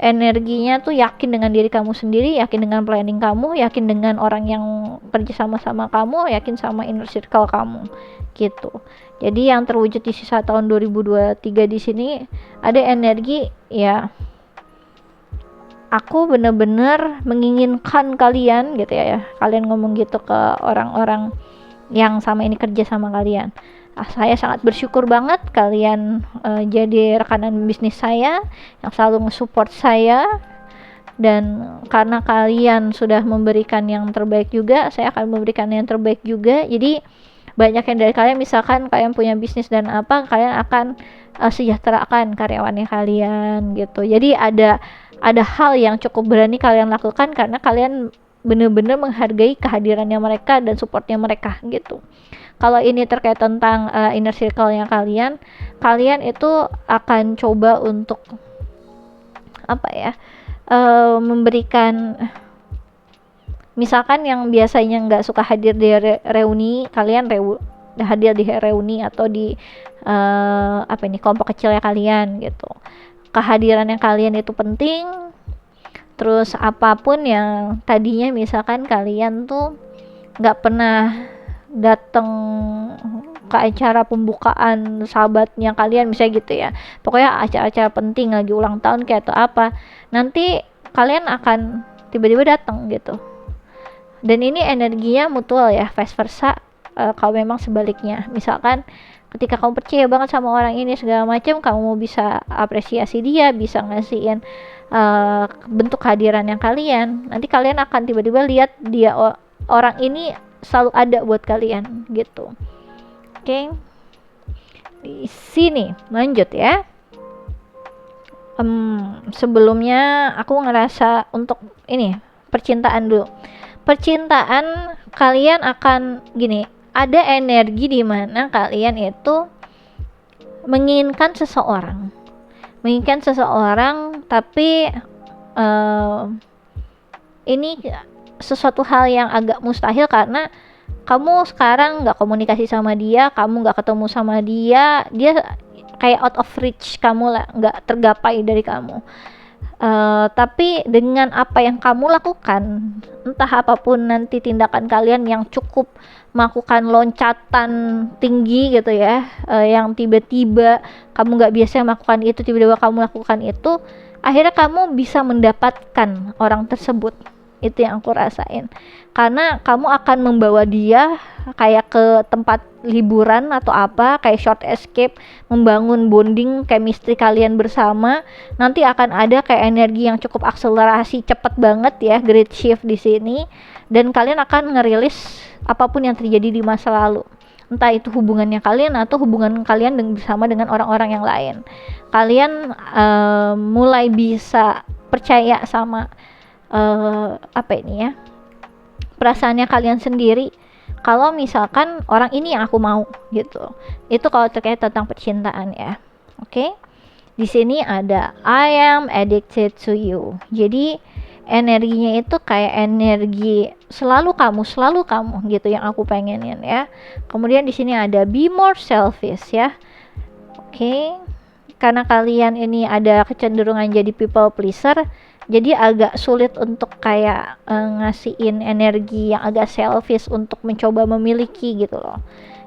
energinya tuh yakin dengan diri kamu sendiri, yakin dengan planning kamu, yakin dengan orang yang kerja sama kamu, yakin sama inner circle kamu gitu. Jadi yang terwujud di sisa tahun 2023 di sini ada energi ya, aku bener-bener menginginkan kalian gitu ya, kalian ngomong gitu ke orang-orang yang sama ini kerja sama kalian. Saya sangat bersyukur banget kalian jadi rekanan bisnis saya yang selalu nge-support saya, dan karena kalian sudah memberikan yang terbaik juga, saya akan memberikan yang terbaik juga. Jadi banyak yang dari kalian, misalkan kalian punya bisnis dan apa, kalian akan sejahterakan karyawannya kalian gitu. Jadi ada hal yang cukup berani kalian lakukan karena kalian benar-benar menghargai kehadirannya mereka dan supportnya mereka gitu. Kalau ini terkait tentang inner circle-nya kalian itu akan coba untuk apa ya, memberikan, misalkan yang biasanya nggak suka hadir di reuni, kalian hadir di reuni atau di kelompok kecilnya kalian gitu. Kehadiran yang kalian itu penting. Terus apapun yang tadinya misalkan kalian tuh nggak pernah datang ke acara pembukaan sahabatnya kalian misalnya gitu ya, pokoknya acara-acara penting lagi ulang tahun kayak atau apa, nanti kalian akan tiba-tiba datang gitu. Dan ini energinya mutual ya, vice versa. Kalau memang sebaliknya, misalkan ketika kamu percaya banget sama orang ini segala macam, kamu bisa apresiasi dia, bisa ngasihin bentuk kehadiran yang kalian, nanti kalian akan tiba-tiba lihat dia, orang ini selalu ada buat kalian gitu. Oke. Di sini lanjut ya. Sebelumnya aku ngerasa untuk ini percintaan dulu. Percintaan kalian akan gini, ada energi di mana kalian itu menginginkan seseorang, tapi ini sesuatu hal yang agak mustahil karena kamu sekarang nggak komunikasi sama dia, kamu nggak ketemu sama dia, dia kayak out of reach kamu lah, nggak tergapai dari kamu. Tapi dengan apa yang kamu lakukan, entah apapun nanti tindakan kalian yang cukup melakukan loncatan tinggi gitu ya, yang tiba-tiba kamu nggak biasa melakukan itu, tiba-tiba kamu lakukan itu, akhirnya kamu bisa mendapatkan orang tersebut. Itu yang aku rasain, karena kamu akan membawa dia kayak ke tempat liburan atau apa, kayak short escape, membangun bonding chemistry kalian bersama. Nanti akan ada kayak energi yang cukup akselerasi cepet banget ya, great shift di sini, dan kalian akan ngerilis apapun yang terjadi di masa lalu, entah itu hubungannya kalian atau hubungan kalian bersama dengan orang-orang yang lain. Kalian mulai bisa percaya sama perasaannya kalian sendiri, kalau misalkan orang ini yang aku mau gitu. Itu kalau terkait tentang percintaan ya. Oke. Di sini ada I am addicted to you. Jadi energinya itu kayak energi selalu kamu gitu yang aku pengenin ya. Kemudian di sini ada be more selfish ya. Oke. Karena kalian ini ada kecenderungan jadi people pleaser, jadi agak sulit untuk kayak ngasihin energi yang agak selfish untuk mencoba memiliki gitu loh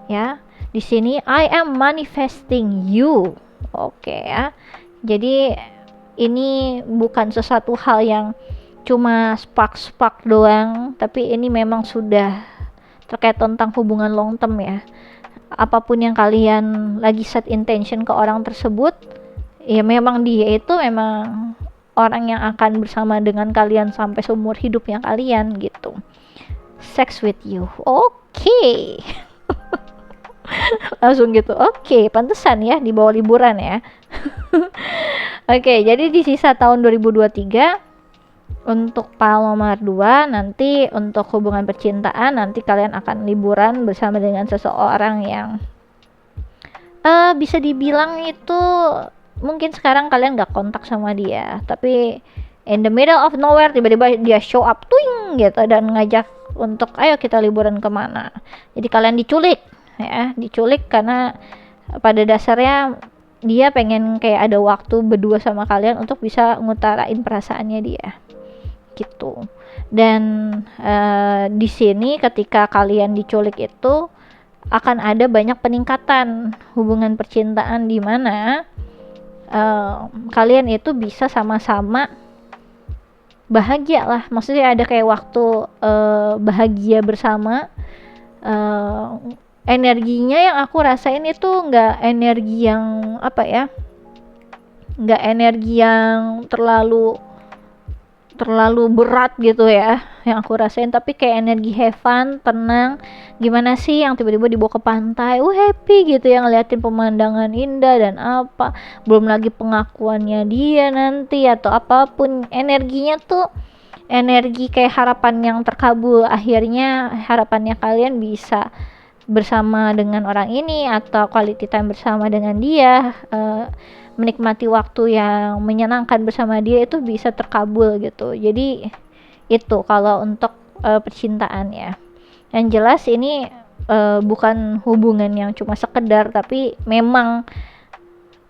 ya. Di sini I am manifesting you. Oke ya. Jadi ini bukan sesuatu hal yang cuma spark doang, tapi ini memang sudah terkait tentang hubungan long term ya. Apapun yang kalian lagi set intention ke orang tersebut, ya memang dia itu memang orang yang akan bersama dengan kalian sampai seumur hidupnya kalian gitu. Sex with you. Oke. Langsung gitu. Oke, pantesan ya dibawa liburan ya. Oke, jadi di sisa tahun 2023 untuk file nomor 2 nanti untuk hubungan percintaan, nanti kalian akan liburan bersama dengan seseorang yang bisa dibilang itu mungkin sekarang kalian gak kontak sama dia, tapi in the middle of nowhere tiba-tiba dia show up twing gitu dan ngajak untuk ayo kita liburan kemana. Jadi kalian diculik ya, diculik karena pada dasarnya dia pengen kayak ada waktu berdua sama kalian untuk bisa ngutarain perasaannya dia gitu. Dan di sini ketika kalian diculik itu akan ada banyak peningkatan hubungan percintaan di mana kalian itu bisa sama-sama bahagia lah, maksudnya ada kayak waktu bahagia bersama. Energinya yang aku rasain itu nggak energi yang nggak energi yang terlalu berat gitu ya yang aku rasain, tapi kayak energi have fun, tenang. Gimana sih yang tiba-tiba dibawa ke pantai, happy gitu ya, ngeliatin pemandangan indah dan apa, belum lagi pengakuannya dia nanti atau apapun. Energinya tuh energi kayak harapan yang terkabul, akhirnya harapannya kalian bisa bersama dengan orang ini atau quality time bersama dengan dia, menikmati waktu yang menyenangkan bersama dia itu bisa terkabul gitu. Jadi itu kalau untuk percintaan ya. Yang jelas ini bukan hubungan yang cuma sekedar, tapi memang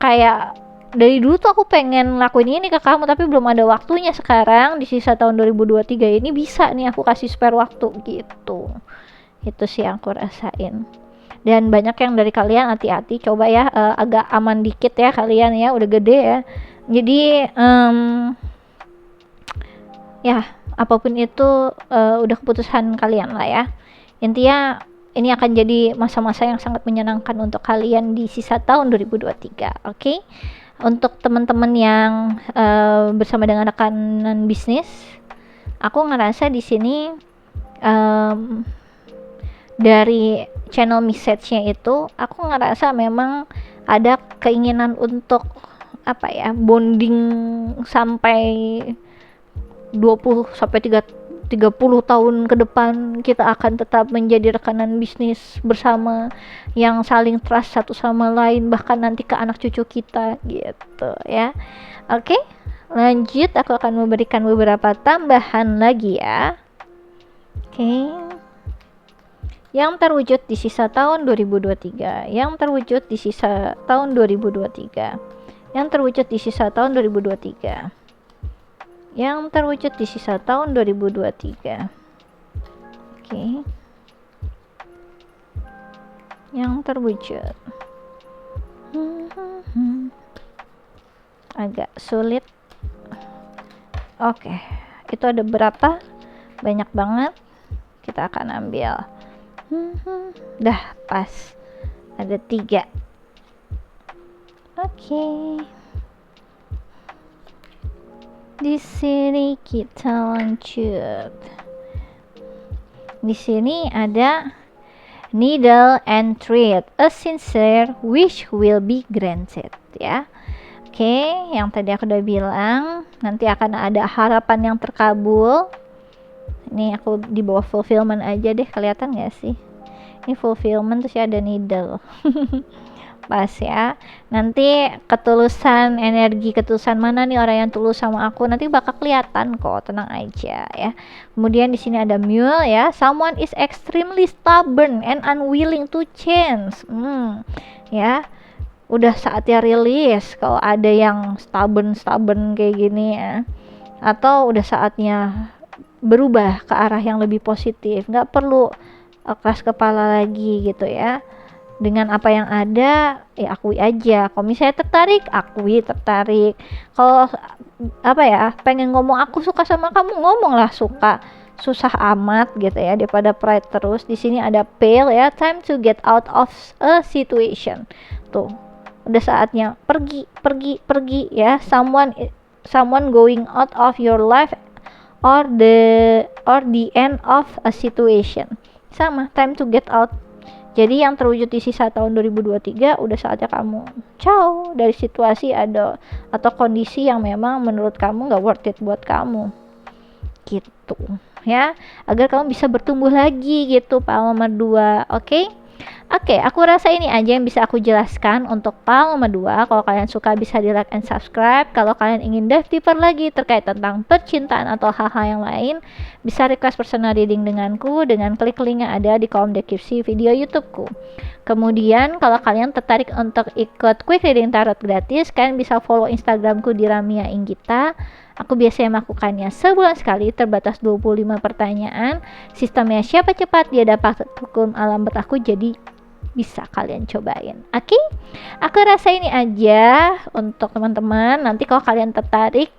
kayak dari dulu tuh aku pengen lakuin ini ke kamu tapi belum ada waktunya. Sekarang di sisa tahun 2023 ini bisa nih aku kasih spare waktu gitu. Itu sih yang aku rasain. Dan banyak yang dari kalian hati-hati, coba ya agak aman dikit ya kalian ya, udah gede ya. Jadi ya apapun itu udah keputusan kalian lah ya. Intinya ini akan jadi masa-masa yang sangat menyenangkan untuk kalian di sisa tahun 2023. Oke? Untuk teman-teman yang bersama dengan rekanan bisnis, aku ngerasa di sini dari channel message-nya itu, aku ngerasa memang ada keinginan untuk bonding sampai 20 sampai 30 tahun ke depan. Kita akan tetap menjadi rekanan bisnis bersama yang saling trust satu sama lain, bahkan nanti ke anak cucu kita gitu ya. Oke, lanjut, aku akan memberikan beberapa tambahan lagi ya. Oke. Yang terwujud di sisa tahun 2023, yang terwujud di sisa tahun 2023, yang terwujud di sisa tahun 2023, yang terwujud di sisa tahun 2023. Oke. Yang terwujud. Agak sulit. Oke. Itu ada berapa? Banyak banget. Kita akan ambil. Dah pas. Ada 3. Oke. Di sini kita lanjut. Di sini ada needle and thread, a sincere wish will be granted ya. Oke, yang tadi aku udah bilang, nanti akan ada harapan yang terkabul. Ini aku di bawah fulfillment aja deh, kelihatan gak sih? Ini fulfillment terus ya ada needle. Pas ya. Nanti ketulusan, energi ketulusan mana nih orang yang tulus sama aku, nanti bakal kelihatan kok, tenang aja ya. Kemudian di sini ada mule ya, someone is extremely stubborn and unwilling to change. Ya, udah saatnya rilis kalau ada yang stubborn kayak gini ya. Atau udah saatnya berubah ke arah yang lebih positif, nggak perlu keras kepala lagi gitu ya. Dengan apa yang ada ya akui aja. Kalau misalnya tertarik, akui tertarik. Kalau pengen ngomong aku suka sama kamu, ngomonglah suka. Susah amat gitu ya, daripada pride terus. Di sini ada pale ya, time to get out of a situation. Tuh, udah saatnya pergi ya. Someone going out of your life or the end of a situation. Sama, time to get out. Jadi yang terwujud di sisa tahun 2023 udah saatnya kamu ciao dari situasi atau kondisi yang memang menurut kamu gak worth it buat kamu gitu ya, agar kamu bisa bertumbuh lagi gitu Pak nomor 2. Oke, aku rasa ini aja yang bisa aku jelaskan untuk PAL nomor 2. Kalau kalian suka bisa di like and subscribe. Kalau kalian ingin dive deeper lagi terkait tentang percintaan atau hal-hal yang lain, bisa request personal reading denganku dengan klik link yang ada di kolom deskripsi video YouTubeku. Kemudian kalau kalian tertarik untuk ikut quick reading tarot gratis, kalian bisa follow Instagramku di Ramia Inggita. Aku biasanya melakukannya sebulan sekali, terbatas 25 pertanyaan. Sistemnya siapa cepat dia dapat hukum alam berlaku, jadi bisa kalian cobain. Oke? Aku rasa ini aja untuk teman-teman. Nanti kalau kalian tertarik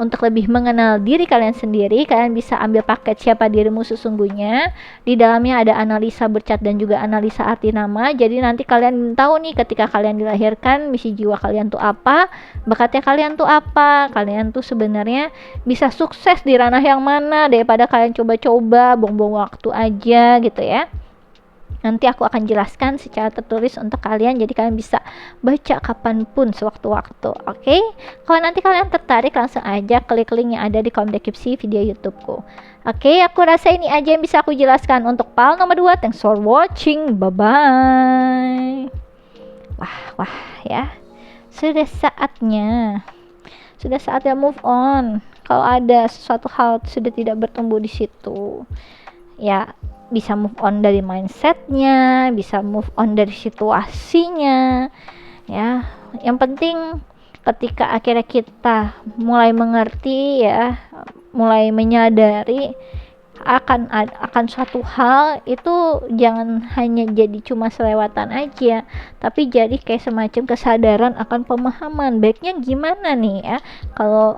untuk lebih mengenal diri kalian sendiri, kalian bisa ambil paket siapa dirimu sesungguhnya. Di dalamnya ada analisa bercat dan juga analisa arti nama. Jadi nanti kalian tahu nih ketika kalian dilahirkan, misi jiwa kalian tuh apa, bakatnya kalian tuh apa, kalian tuh sebenarnya bisa sukses di ranah yang mana, daripada kalian coba-coba buang-buang waktu aja gitu ya. Nanti aku akan jelaskan secara tertulis untuk kalian, jadi kalian bisa baca kapanpun sewaktu-waktu. Oke? Kalau nanti kalian tertarik, langsung aja klik link yang ada di kolom deskripsi video YouTubeku. Oke, aku rasa ini aja yang bisa aku jelaskan untuk PAL nomor 2. Thanks for watching. Bye-bye. Wah ya. Sudah saatnya move on. Kalau ada sesuatu hal sudah tidak bertumbuh di situ, ya bisa move on dari mindsetnya, bisa move on dari situasinya, ya. Yang penting ketika akhirnya kita mulai mengerti, ya, mulai menyadari akan suatu hal itu, jangan hanya jadi cuma selewatan aja, tapi jadi kayak semacam kesadaran akan pemahaman baiknya gimana nih ya kalau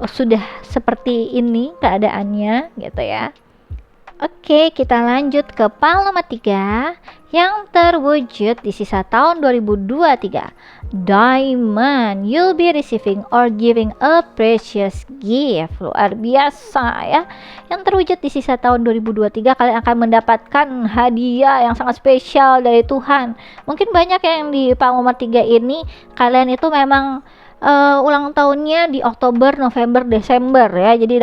sudah seperti ini keadaannya gitu ya. Oke, kita lanjut ke pal nomor 3 yang terwujud di sisa tahun 2023. Diamond, you'll be receiving or giving a precious gift. Luar biasa ya. Yang terwujud di sisa tahun 2023, kalian akan mendapatkan hadiah yang sangat spesial dari Tuhan. Mungkin banyak yang di pal nomor 3 ini kalian itu memang ulang tahunnya di Oktober, November, Desember ya. Jadi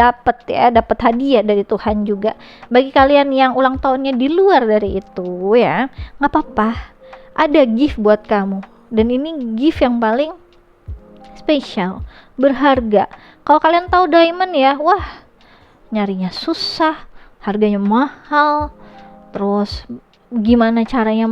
dapat hadiah dari Tuhan juga. Bagi kalian yang ulang tahunnya di luar dari itu ya, nggak apa-apa. Ada gift buat kamu. Dan ini gift yang paling spesial, berharga. Kalau kalian tahu diamond ya, wah, nyarinya susah, harganya mahal. Terus gimana caranya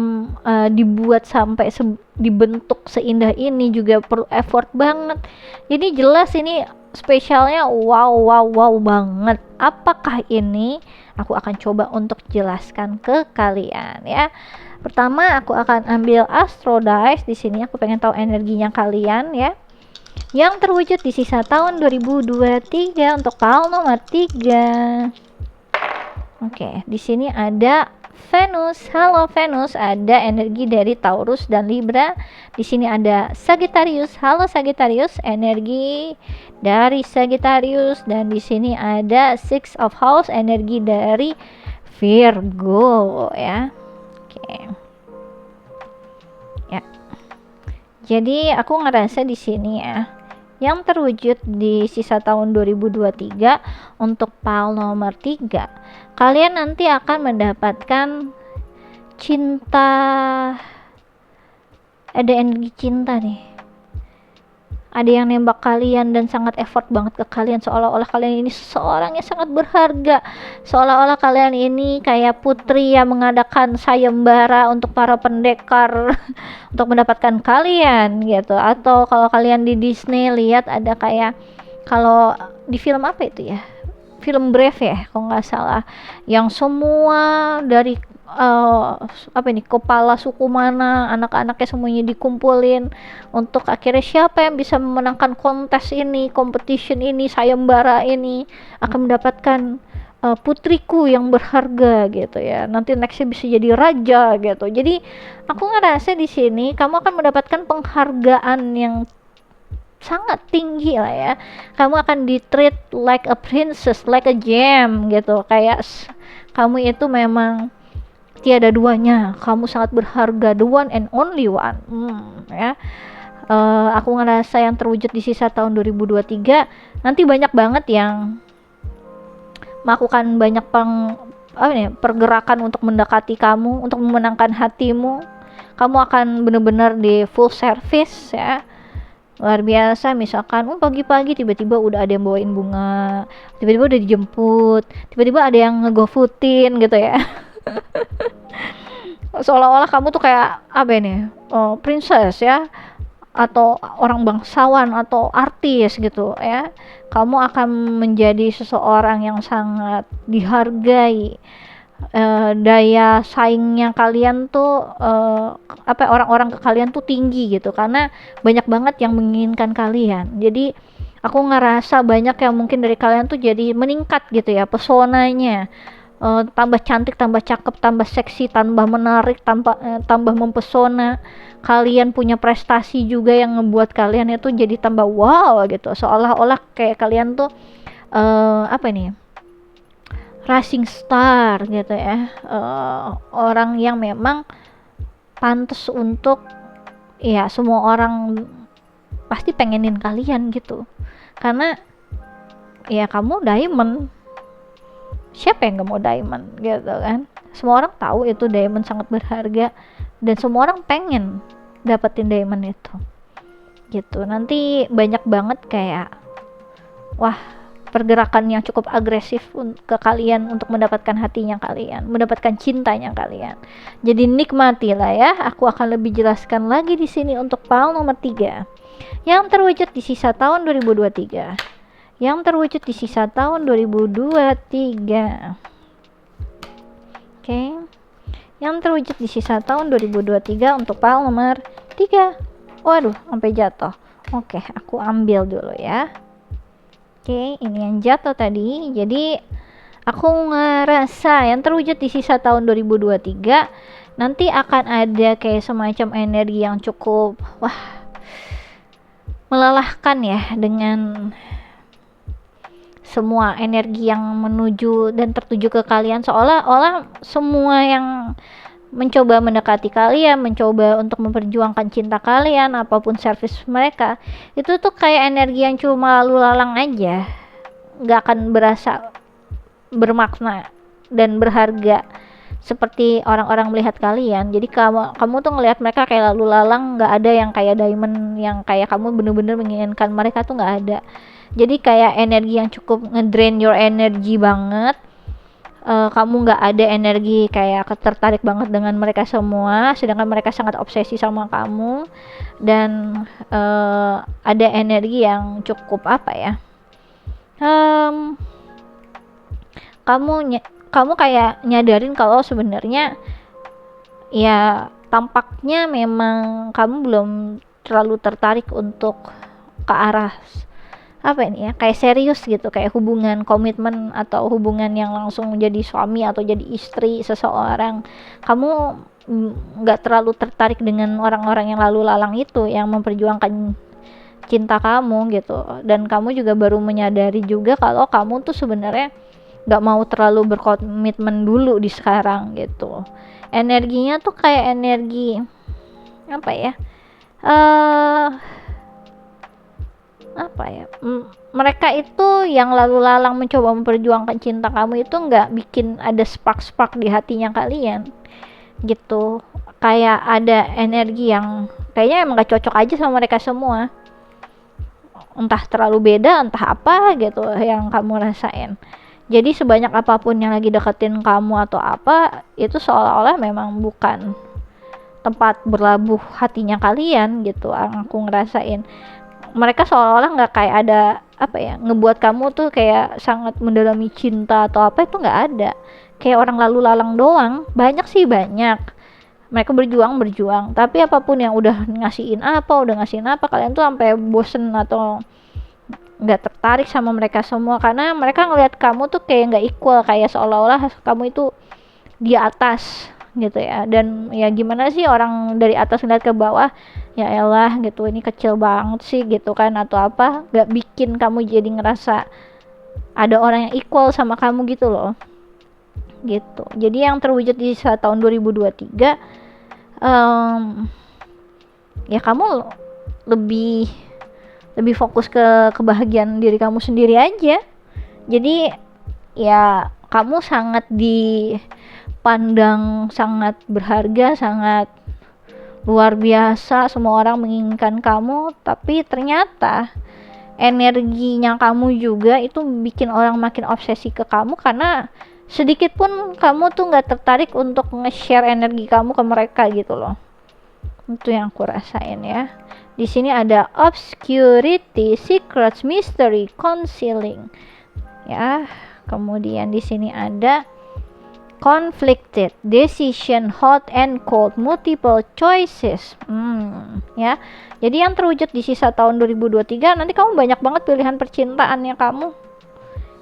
dibuat sampai dibentuk seindah ini juga perlu effort banget. Jadi jelas ini spesialnya wow banget. Apakah ini? Aku akan coba untuk jelaskan ke kalian ya. Pertama aku akan ambil Astrologer. Di sini aku pengen tahu energinya kalian ya. Yang terwujud di sisa tahun 2023 untuk pal nomor 3. Oke, di sini ada Venus. Halo Venus, ada energi dari Taurus dan Libra. Di sini ada Sagittarius. Halo Sagittarius, energi dari Sagittarius. Dan di sini ada Six of House, energi dari Virgo ya. Oke. Ya. Jadi aku ngerasa di sini ya, yang terwujud di sisa tahun 2023 untuk pal nomor 3, kalian nanti akan mendapatkan cinta. Ada energi cinta nih. Ada yang nembak kalian dan sangat effort banget ke kalian, seolah-olah kalian ini seseorang yang sangat berharga, seolah-olah kalian ini kayak putri yang mengadakan sayembara untuk para pendekar untuk mendapatkan kalian gitu. Atau kalau kalian di Disney lihat ada kayak, kalau di film apa itu ya, film Brave ya kalau nggak salah, yang semua dari kepala suku mana, anak-anaknya semuanya dikumpulin untuk akhirnya siapa yang bisa memenangkan kontes ini, competition ini, sayembara ini akan mendapatkan putriku yang berharga gitu ya. Nanti nextnya bisa jadi raja gitu. Jadi aku ngerasa di sini kamu akan mendapatkan penghargaan yang sangat tinggi lah ya. Kamu akan di-treat like a princess, like a gem gitu. Kayak kamu itu memang tiada duanya, kamu sangat berharga, the one and only one. Ya. Aku ngerasa yang terwujud di sisa tahun 2023 nanti banyak banget yang melakukan banyak pergerakan untuk mendekati kamu, untuk memenangkan hatimu. Kamu akan benar-benar di full service ya. Luar biasa, misalkan pagi-pagi tiba-tiba udah ada yang bawain bunga, tiba-tiba udah dijemput, tiba-tiba ada yang ngegofoodin gitu ya. Seolah-olah kamu tuh kayak apa ini, princess ya, atau orang bangsawan atau artis gitu ya. Kamu akan menjadi seseorang yang sangat dihargai. Daya saingnya kalian tuh orang-orang ke kalian tuh tinggi gitu, karena banyak banget yang menginginkan kalian. Jadi aku ngerasa banyak yang mungkin dari kalian tuh jadi meningkat gitu ya pesonanya. Tambah cantik, tambah cakep, tambah seksi, tambah menarik, tambah mempesona. Kalian punya prestasi juga yang ngebuat kalian itu jadi tambah wow gitu. Seolah-olah kayak kalian tuh rising star gitu ya. Orang yang memang pantas untuk ya semua orang pasti pengenin kalian gitu. Karena ya kamu diamond. Siapa yang gak mau diamond gitu kan. Semua orang tahu itu diamond sangat berharga, dan semua orang pengen dapetin diamond itu gitu. Nanti banyak banget kayak, wah pergerakan yang cukup agresif ke kalian untuk mendapatkan hatinya kalian, mendapatkan cintanya kalian. Jadi nikmatilah ya. Aku akan lebih jelaskan lagi di sini untuk hal nomor 3 yang terwujud di sisa tahun 2023. Yang terwujud di sisa tahun 2023. Oke. Yang terwujud di sisa tahun 2023 untuk hal nomor 3. Waduh, sampai jatuh. Oke, aku ambil dulu ya. Oke, ini yang jatuh tadi. Jadi aku ngerasa yang terwujud di sisa tahun 2023 nanti akan ada kayak semacam energi yang cukup melelahkan ya, dengan semua energi yang menuju dan tertuju ke kalian, seolah-olah semua yang mencoba mendekati kalian, mencoba untuk memperjuangkan cinta kalian, apapun servis mereka, itu tuh kayak energi yang cuma lalu lalang aja, gak akan berasa bermakna dan berharga seperti orang-orang melihat kalian. Jadi kamu tuh ngelihat mereka kayak lalu lalang, gak ada yang kayak diamond yang kayak kamu bener-bener menginginkan mereka tuh gak ada. Jadi kayak energi yang cukup ngedrain your energy banget. Kamu nggak ada energi kayak tertarik banget dengan mereka semua, sedangkan mereka sangat obsesi sama kamu. Dan ada energi yang cukup kamu kayak nyadarin kalau sebenarnya ya tampaknya memang kamu belum terlalu tertarik untuk ke arah kayak serius gitu, kayak hubungan komitmen atau hubungan yang langsung jadi suami atau jadi istri seseorang. Kamu nggak terlalu tertarik dengan orang-orang yang lalu lalang itu yang memperjuangkan cinta kamu gitu. Dan kamu juga baru menyadari juga kalau kamu tuh sebenarnya nggak mau terlalu berkomitmen dulu di sekarang gitu. Energinya tuh kayak energi mereka itu yang lalu lalang mencoba memperjuangkan cinta kamu itu nggak bikin ada spark di hatinya kalian gitu. Kayak ada energi yang kayaknya emang gak cocok aja sama mereka semua, entah terlalu beda, entah apa gitu yang kamu rasain. Jadi sebanyak apapun yang lagi deketin kamu atau apa, itu seolah-olah memang bukan tempat berlabuh hatinya kalian gitu. Aku ngerasain mereka seolah-olah nggak kayak ada ngebuat kamu tuh kayak sangat mendalami cinta atau apa, itu nggak ada. Kayak orang lalu lalang doang. Banyak mereka berjuang, tapi apapun yang udah ngasihin apa, kalian tuh sampai bosen atau nggak tertarik sama mereka semua, karena mereka ngelihat kamu tuh kayak nggak equal, kayak seolah-olah kamu itu di atas gitu ya. Dan ya gimana sih orang dari atas ngeliat ke bawah, ya elah gitu, ini kecil banget sih gitu kan, atau apa, gak bikin kamu jadi ngerasa ada orang yang equal sama kamu gitu loh gitu. Jadi yang terwujud di tahun 2023 ya kamu lebih fokus ke kebahagiaan diri kamu sendiri aja. Jadi ya kamu sangat dipandang sangat berharga, sangat luar biasa, semua orang menginginkan kamu, tapi ternyata energinya kamu juga itu bikin orang makin obsesi ke kamu, karena sedikit pun kamu tuh nggak tertarik untuk nge-share energi kamu ke mereka gitu loh. Itu yang aku rasain ya. Di sini ada obscurity, secrets, mystery, concealing ya. Kemudian di sini ada conflicted, decision, hot and cold, multiple choices. Ya. Jadi yang terwujud di sisa tahun 2023 nanti kamu banyak banget pilihan percintaannya kamu.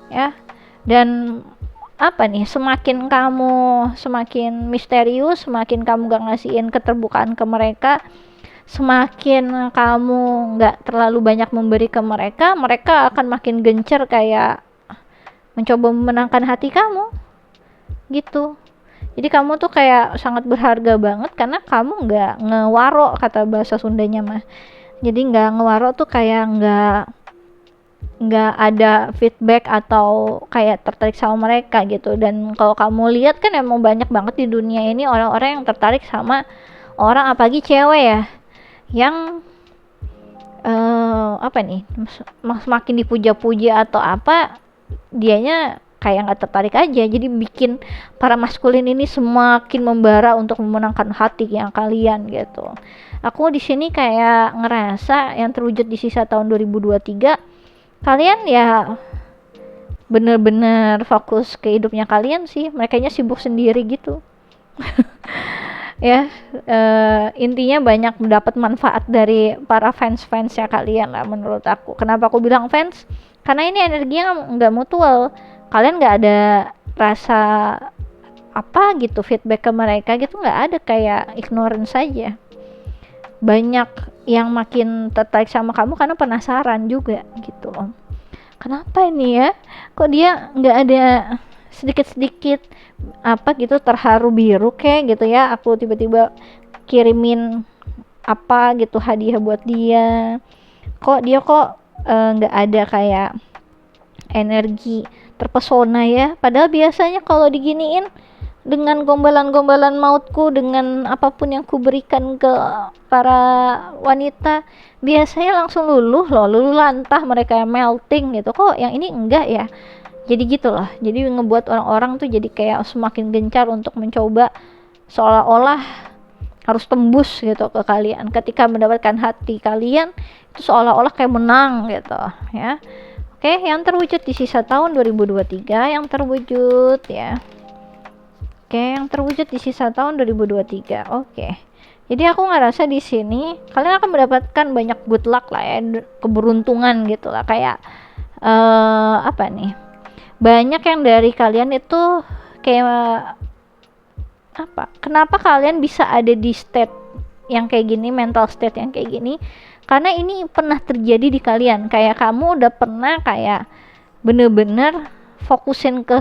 Ya. Dan semakin kamu semakin misterius, semakin kamu gak ngasihin keterbukaan ke mereka, semakin kamu gak terlalu banyak memberi ke mereka, mereka akan makin gencar kayak mencoba memenangkan hati kamu gitu. Jadi kamu tuh kayak sangat berharga banget karena kamu nggak ngewaro, kata bahasa Sundanya mah. Jadi nggak ngewaro tuh kayak nggak ada feedback atau kayak tertarik sama mereka gitu. Dan kalau kamu lihat kan emang banyak banget di dunia ini orang-orang yang tertarik sama orang, apalagi cewek ya, yang apa nih, semakin dipuja-puja atau apa, dianya kayak nggak tertarik aja. Jadi bikin para maskulin ini semakin membara untuk memenangkan hati yang kalian gitu. Aku di sini kayak ngerasa yang terwujud di sisa tahun 2023, kalian ya bener-bener fokus ke hidupnya kalian sih. Mereka sibuk sendiri gitu. Ya, intinya banyak mendapat manfaat dari para fans-fansnya kalian lah menurut aku. Kenapa aku bilang fans? Karena ini energinya nggak mutual. Kalian nggak ada rasa apa gitu feedback ke mereka gitu, nggak ada, kayak ignorance saja. Banyak yang makin tertarik sama kamu karena penasaran juga gitu loh. Kenapa ini ya? Kok dia nggak ada sedikit-sedikit apa gitu terharu biru kayak gitu ya, aku tiba-tiba kirimin apa gitu hadiah buat dia, kok dia nggak ada kayak energi terpesona ya. Padahal biasanya kalau diginiin dengan gombalan-gombalan mautku, dengan apapun yang kuberikan ke para wanita, biasanya langsung luluh lantah, mereka yang melting gitu. Kok yang ini enggak ya? Jadi gitu loh. Jadi ngebuat orang-orang tuh jadi kayak semakin gencar untuk mencoba, seolah-olah harus tembus gitu ke kalian. Ketika mendapatkan hati kalian, itu seolah-olah kayak menang gitu ya. Oke, yang terwujud di sisa tahun 2023, yang terwujud ya. Oke, yang terwujud di sisa tahun 2023. Oke. Jadi aku ngerasa di sini kalian akan mendapatkan banyak good luck lah ya, keberuntungan gitu lah, kayak apa nih? Banyak yang dari kalian itu kayak apa? Kenapa kalian bisa ada di state yang kayak gini, mental state yang kayak gini? Karena ini pernah terjadi di kalian. Kayak kamu udah pernah kayak bener-bener fokusin ke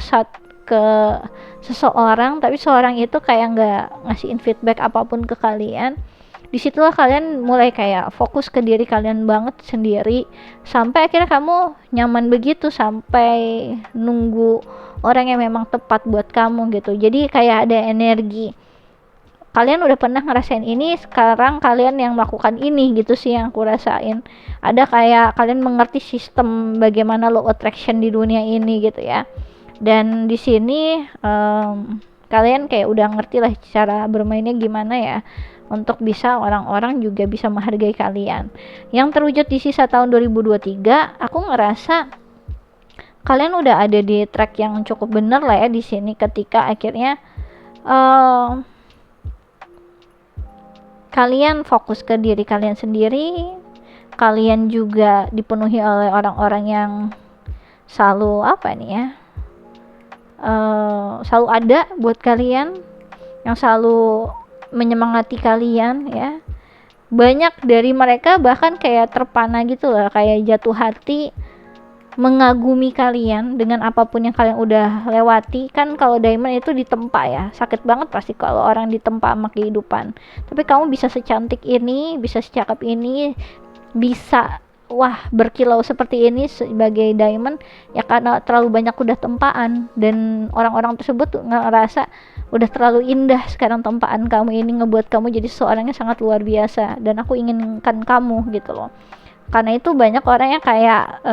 seseorang, tapi seorang itu kayak nggak ngasihin feedback apapun ke kalian. Disitulah kalian mulai kayak fokus ke diri kalian banget sendiri, sampai akhirnya kamu nyaman begitu, sampai nunggu orang yang memang tepat buat kamu gitu. Jadi kayak ada energi, kalian udah pernah ngerasain ini, sekarang kalian yang melakukan ini gitu sih yang aku rasain. Ada kayak kalian mengerti sistem bagaimana law attraction di dunia ini gitu ya. Dan di sini kalian kayak udah ngerti lah cara bermainnya gimana ya, untuk bisa orang-orang juga bisa menghargai kalian. Yang terwujud di sisa tahun 2023, aku ngerasa kalian udah ada di track yang cukup bener lah ya di sini, ketika akhirnya kalian fokus ke diri kalian sendiri. Kalian juga dipenuhi oleh orang-orang yang selalu apa nih ya, selalu ada buat kalian, yang selalu menyemangati kalian ya. Banyak dari mereka bahkan kayak terpana gitu lah, kayak jatuh hati, mengagumi kalian dengan apapun yang kalian udah lewati. Kan kalau diamond itu ditempa ya, sakit banget pasti kalau orang ditempa sama kehidupan. Tapi kamu bisa secantik ini, bisa secakep ini, bisa wah berkilau seperti ini sebagai diamond ya, karena terlalu banyak udah tempaan, dan orang-orang tersebut ngerasa udah terlalu indah sekarang tempaan kamu ini, ngebuat kamu jadi seorang yang sangat luar biasa, dan aku inginkan kamu gitu loh. Karena itu banyak orang yang kayak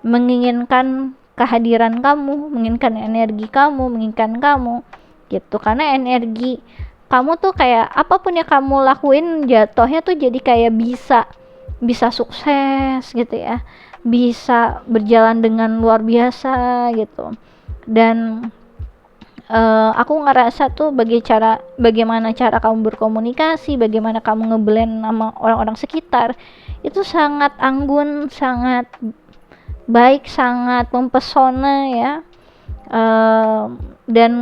menginginkan kehadiran kamu, menginginkan energi kamu, menginginkan kamu gitu. Karena energi kamu tuh kayak apapun yang kamu lakuin jatuhnya tuh jadi kayak bisa sukses gitu ya, bisa berjalan dengan luar biasa gitu. Dan aku ngerasa tuh bagaimana cara kamu berkomunikasi, bagaimana kamu ngeblend sama orang-orang sekitar, itu sangat anggun, sangat baik, sangat mempesona ya. Dan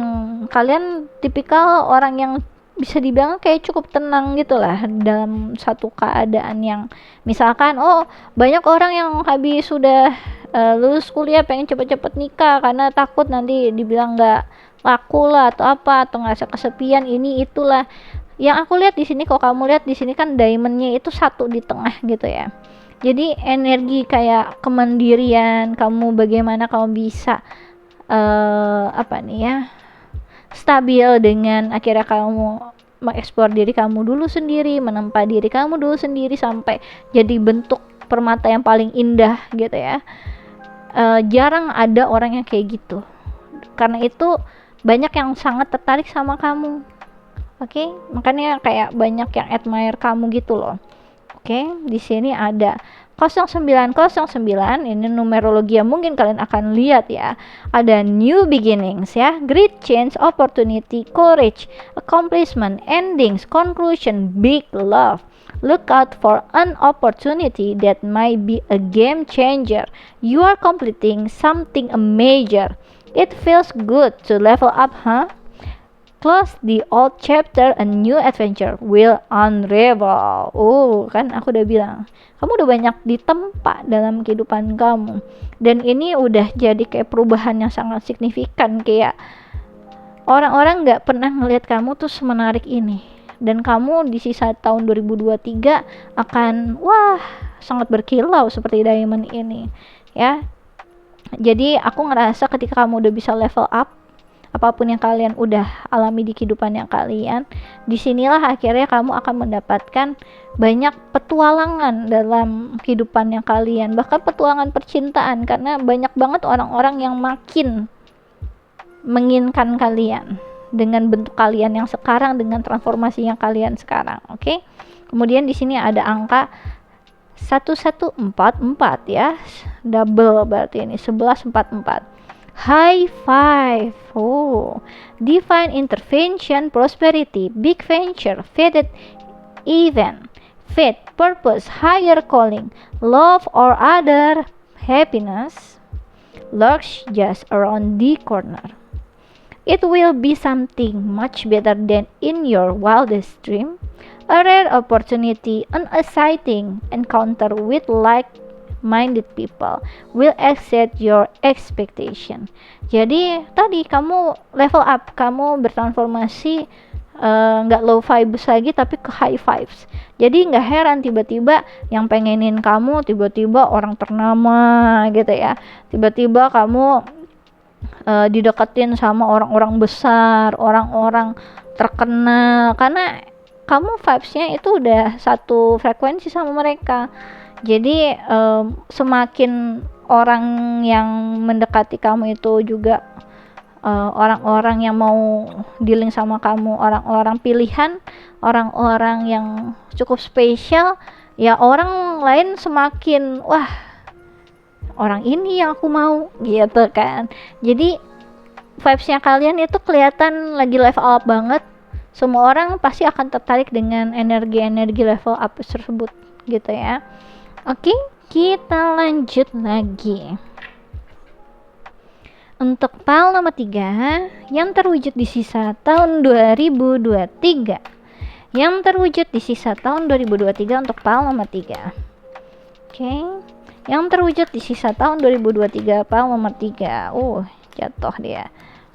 kalian tipikal orang yang bisa dibilang kayak cukup tenang gitu lah dalam satu keadaan yang misalkan banyak orang yang habis sudah lulus kuliah pengen cepet-cepet nikah karena takut nanti dibilang nggak laku lah atau apa, atau ngerasa kesepian ini itulah. Yang aku lihat di sini, kalau kamu lihat di sini kan diamondnya itu satu di tengah gitu ya. Jadi energi kayak kemandirian kamu, bagaimana kamu bisa apa nih ya, stabil dengan akhirnya kamu mengeksplor diri kamu dulu sendiri, menempa diri kamu dulu sendiri sampai jadi bentuk permata yang paling indah gitu ya. Jarang ada orang yang kayak gitu. Karena itu banyak yang sangat tertarik sama kamu. Oke, makanya kayak banyak yang admire kamu gitu loh. Oke, di sini ada 0909, ini numerologi yang mungkin kalian akan lihat ya. Ada new beginnings ya, great change, opportunity, courage, accomplishment, endings, conclusion, big love. Look out for an opportunity that might be a game changer. You are completing something major. It feels good to level up, huh? Close the old chapter, a new adventure will unravel. Kan aku udah bilang, kamu udah banyak ditempa dalam kehidupan kamu. Dan ini udah jadi kayak perubahan yang sangat signifikan. Kayak orang-orang gak pernah ngelihat kamu tuh semenarik ini. Dan kamu di sisa tahun 2023 akan sangat berkilau seperti diamond ini ya. Jadi aku ngerasa ketika kamu udah bisa level up apapun yang kalian udah alami di kehidupan yang kalian, disinilah akhirnya kamu akan mendapatkan banyak petualangan dalam kehidupan yang kalian, bahkan petualangan percintaan, karena banyak banget orang-orang yang makin menginginkan kalian dengan bentuk kalian yang sekarang, dengan transformasi yang kalian sekarang. Oke. Kemudian di sini ada angka 1144 ya, double berarti ini 1144. High five. Divine intervention, prosperity, big venture, fated event, fate, purpose, higher calling, love or other happiness lurks just around the corner. It will be something much better than in your wildest dream, a rare opportunity, an exciting encounter with like-minded people will exceed your expectation. Jadi tadi kamu level up, kamu bertransformasi, nggak low vibes lagi tapi ke high vibes. Jadi nggak heran tiba-tiba yang pengenin kamu tiba-tiba orang ternama gitu ya, tiba-tiba kamu dideketin sama orang-orang besar, orang-orang terkenal, karena kamu vibes-nya itu udah satu frekuensi sama mereka. Jadi semakin orang yang mendekati kamu itu juga orang-orang yang mau dealing sama kamu, orang-orang pilihan, orang-orang yang cukup spesial, ya orang lain semakin orang ini yang aku mau gitu kan. Jadi vibes-nya kalian itu kelihatan lagi level up banget. Semua orang pasti akan tertarik dengan energi-energi level up tersebut gitu ya. Oke, kita lanjut lagi. Untuk pal nomor 3 yang terwujud di sisa tahun 2023. Yang terwujud di sisa tahun 2023 untuk pal nomor 3. Oke. Yang terwujud di sisa tahun 2023 pal nomor 3. Jatuh dia.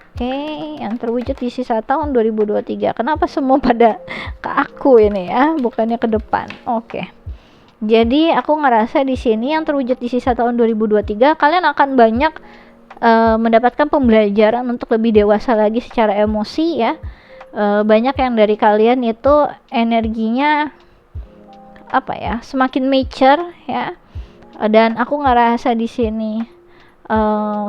Oke, yang terwujud di sisa tahun 2023. Kenapa semua pada ke aku ini ya, bukannya ke depan? Oke. Jadi aku ngerasa di sini yang terwujud di sisa tahun 2023 kalian akan banyak mendapatkan pembelajaran untuk lebih dewasa lagi secara emosi ya. Banyak yang dari kalian itu energinya semakin mature ya. Dan aku ngerasa di sini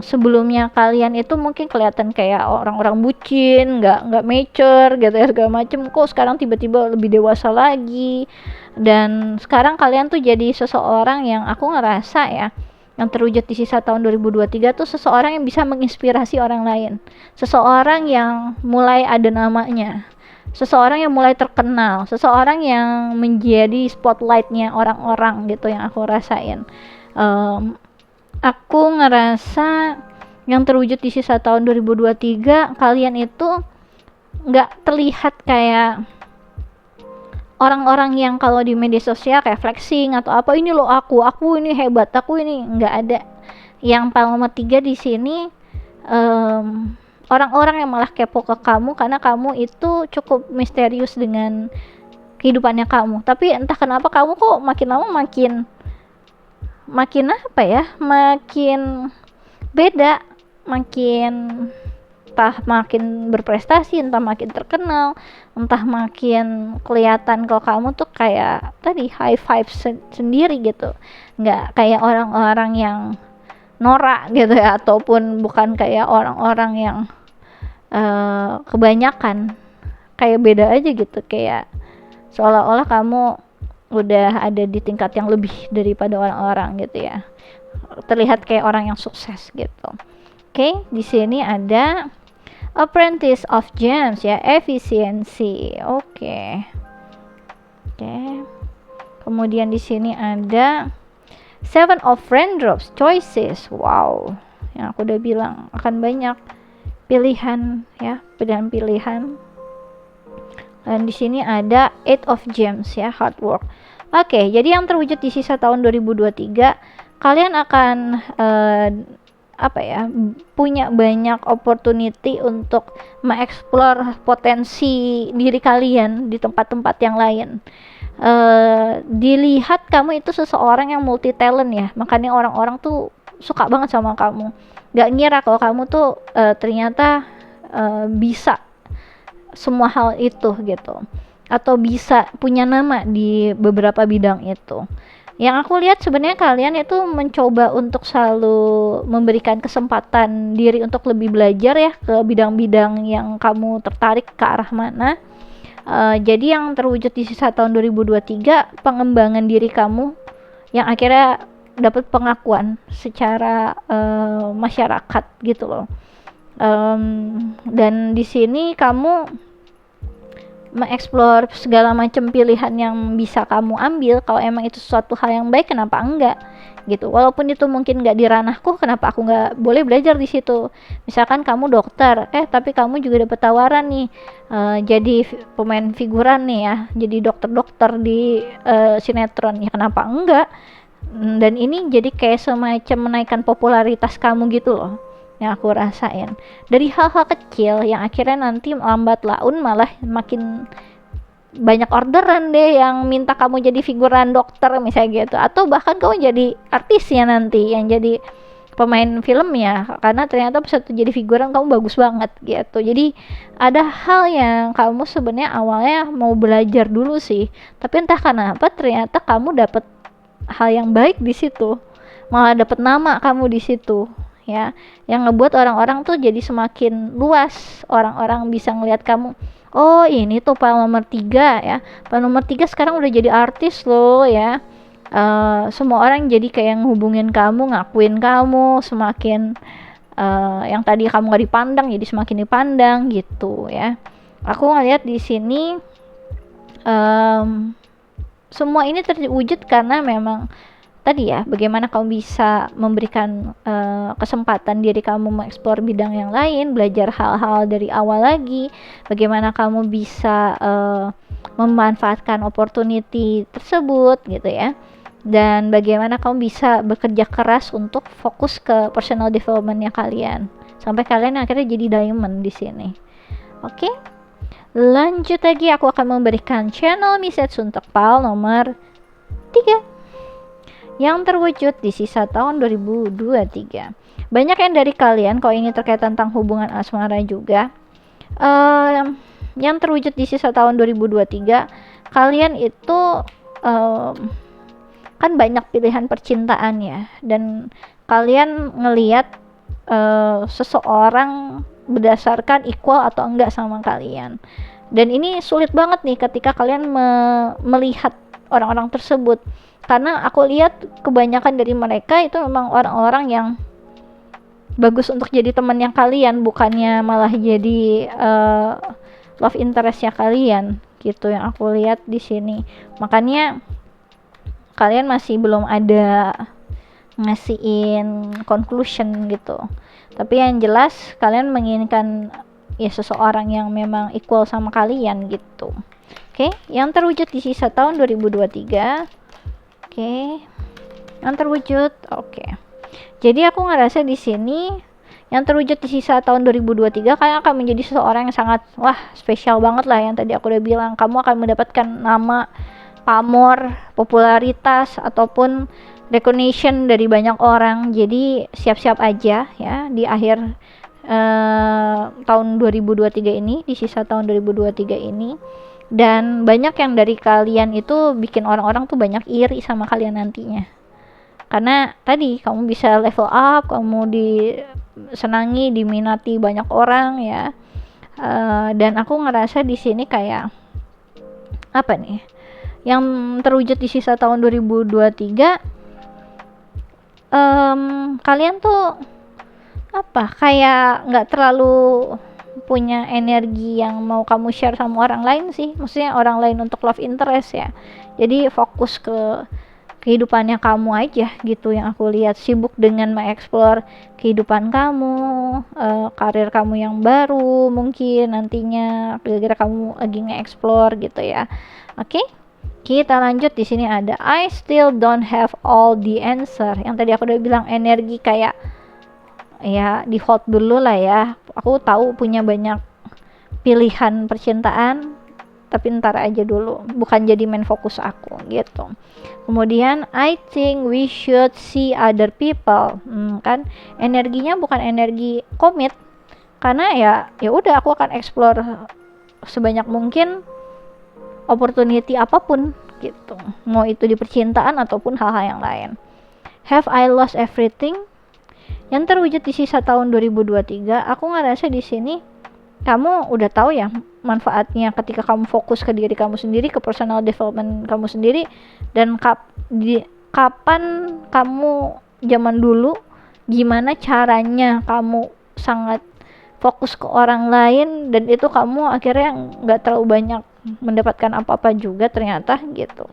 sebelumnya kalian itu mungkin kelihatan kayak orang-orang bucin, nggak mature gitu ya, segala macem. Kok sekarang tiba-tiba lebih dewasa lagi, dan sekarang kalian tuh jadi seseorang yang aku ngerasa ya, yang terwujud di sisa tahun 2023 tuh seseorang yang bisa menginspirasi orang lain, seseorang yang mulai ada namanya, seseorang yang mulai terkenal, seseorang yang menjadi spotlightnya orang-orang gitu yang aku rasain. Aku ngerasa yang terwujud di sisa tahun 2023 kalian itu nggak terlihat kayak orang-orang yang kalau di media sosial kayak flexing atau apa, ini loh aku ini hebat, aku ini, nggak ada. Yang paling nomor 3 di sini orang-orang yang malah kepo ke kamu karena kamu itu cukup misterius dengan kehidupannya kamu. Tapi entah kenapa kamu kok makin lama makin makin beda, makin entah makin berprestasi, entah makin terkenal, entah makin kelihatan kalau kamu tuh kayak tadi high five sendiri gitu, nggak kayak orang-orang yang norak gitu ya, ataupun bukan kayak orang-orang yang kebanyakan, kayak beda aja gitu, kayak seolah-olah kamu udah ada di tingkat yang lebih daripada orang-orang gitu ya, terlihat kayak orang yang sukses gitu. Oke, di sini ada Apprentice of Gems ya, efisiensi. Oke. Kemudian di sini ada Seven of Raindrops, choices. Wow, yang aku udah bilang akan banyak pilihan ya, pilihan. Dan di sini ada Eight of Gems ya, hard work. Oke, jadi yang terwujud di sisa tahun 2023, kalian akan punya banyak opportunity untuk mengeksplor potensi diri kalian di tempat-tempat yang lain. Dilihat kamu itu seseorang yang multi talent ya, makanya orang-orang tuh suka banget sama kamu. Gak ngira kalau kamu tuh ternyata bisa semua hal itu gitu, atau bisa punya nama di beberapa bidang itu. Yang aku lihat sebenarnya kalian itu mencoba untuk selalu memberikan kesempatan diri untuk lebih belajar ya ke bidang-bidang yang kamu tertarik ke arah mana. Jadi yang terwujud di sisa tahun 2023, pengembangan diri kamu yang akhirnya dapat pengakuan secara masyarakat gitu loh. Dan di sini kamu mengeksplor segala macam pilihan yang bisa kamu ambil. Kalau emang itu suatu hal yang baik, kenapa enggak gitu. Walaupun itu mungkin nggak di ranahku, kenapa aku nggak boleh belajar di situ. Misalkan kamu dokter, tapi kamu juga dapat tawaran nih jadi pemain figuran nih ya, jadi dokter-dokter di sinetron, ya kenapa enggak. Dan ini jadi kayak semacam menaikkan popularitas kamu gitu loh, yang aku rasain dari hal-hal kecil yang akhirnya nanti lambat laun malah makin banyak orderan deh yang minta kamu jadi figuran dokter misalnya gitu, atau bahkan kamu jadi artisnya nanti yang jadi pemain filmnya, karena ternyata pas jadi figuran kamu bagus banget gitu. Jadi ada hal yang kamu sebenarnya awalnya mau belajar dulu sih, tapi entah kenapa ternyata kamu dapet hal yang baik di situ, malah dapet nama kamu di situ ya, yang ngebuat orang-orang tuh jadi semakin luas. Orang-orang bisa ngelihat kamu, oh ini tuh file nomor 3 ya, file nomor 3 sekarang udah jadi artis loh ya. Semua orang jadi kayak ngehubungin kamu, ngakuin kamu, semakin yang tadi kamu gak dipandang jadi semakin dipandang gitu ya. Aku ngeliat di sini semua ini terwujud karena memang tadi ya, bagaimana kamu bisa memberikan kesempatan diri kamu mengeksplor bidang yang lain, belajar hal-hal dari awal lagi, bagaimana kamu bisa memanfaatkan opportunity tersebut gitu ya, dan bagaimana kamu bisa bekerja keras untuk fokus ke personal development-nya kalian sampai kalian akhirnya jadi diamond di sini. Oke? Lanjut lagi, aku akan memberikan channel message untuk file nomor 3 yang terwujud di sisa tahun 2023. Banyak yang dari kalian kalau ingin terkait tentang hubungan asmara juga, yang terwujud di sisa tahun 2023, kalian itu kan banyak pilihan percintaan ya, dan kalian ngelihat seseorang berdasarkan equal atau enggak sama kalian. Dan ini sulit banget nih ketika kalian melihat orang-orang tersebut, karena aku lihat kebanyakan dari mereka itu memang orang-orang yang bagus untuk jadi temannya kalian, bukannya malah jadi love interestnya kalian gitu yang aku lihat di sini. Makanya kalian masih belum ada ngasihin conclusion gitu. Tapi yang jelas kalian menginginkan ya seseorang yang memang equal sama kalian gitu. Oke, yang terwujud di sisa tahun 2023. Oke, yang terwujud. Oke. Jadi aku ngerasa di sini yang terwujud di sisa tahun 2023, kalian akan menjadi seseorang yang sangat spesial banget lah, yang tadi aku udah bilang. Kamu akan mendapatkan nama, pamor, popularitas, ataupun recognition dari banyak orang. Jadi siap-siap aja ya, di akhir tahun 2023 ini, di sisa tahun 2023 ini. Dan banyak yang dari kalian itu bikin orang-orang tuh banyak iri sama kalian nantinya, karena tadi kamu bisa level up, kamu disenangi, diminati banyak orang ya. Dan aku ngerasa di sini kayak apa nih yang terwujud di sisa tahun 2023, kalian tuh apa kayak nggak terlalu punya energi yang mau kamu share sama orang lain sih, maksudnya orang lain untuk love interest ya. Jadi fokus ke kehidupannya kamu aja gitu yang aku lihat, sibuk dengan mengeksplor kehidupan kamu, karir kamu yang baru mungkin nantinya kira-kira kamu lagi nge-explore gitu ya. Oke, kita lanjut. Di sini ada I still don't have all the answer. Yang tadi aku udah bilang energi kayak ya di hold dulu lah ya, aku tahu punya banyak pilihan percintaan tapi ntar aja dulu, bukan jadi main fokus aku gitu. Kemudian I think we should see other people, kan energinya bukan energi komit, karena ya udah aku akan explore sebanyak mungkin opportunity apapun gitu, mau itu di percintaan ataupun hal-hal yang lain. Have I lost everything? Yang terwujud di sisa tahun 2023, aku ngerasa di sini kamu udah tahu ya manfaatnya ketika kamu fokus ke diri kamu sendiri, ke personal development kamu sendiri. Dan kapan kamu zaman dulu gimana caranya kamu sangat fokus ke orang lain, dan itu kamu akhirnya nggak terlalu banyak mendapatkan apa-apa juga ternyata gitu.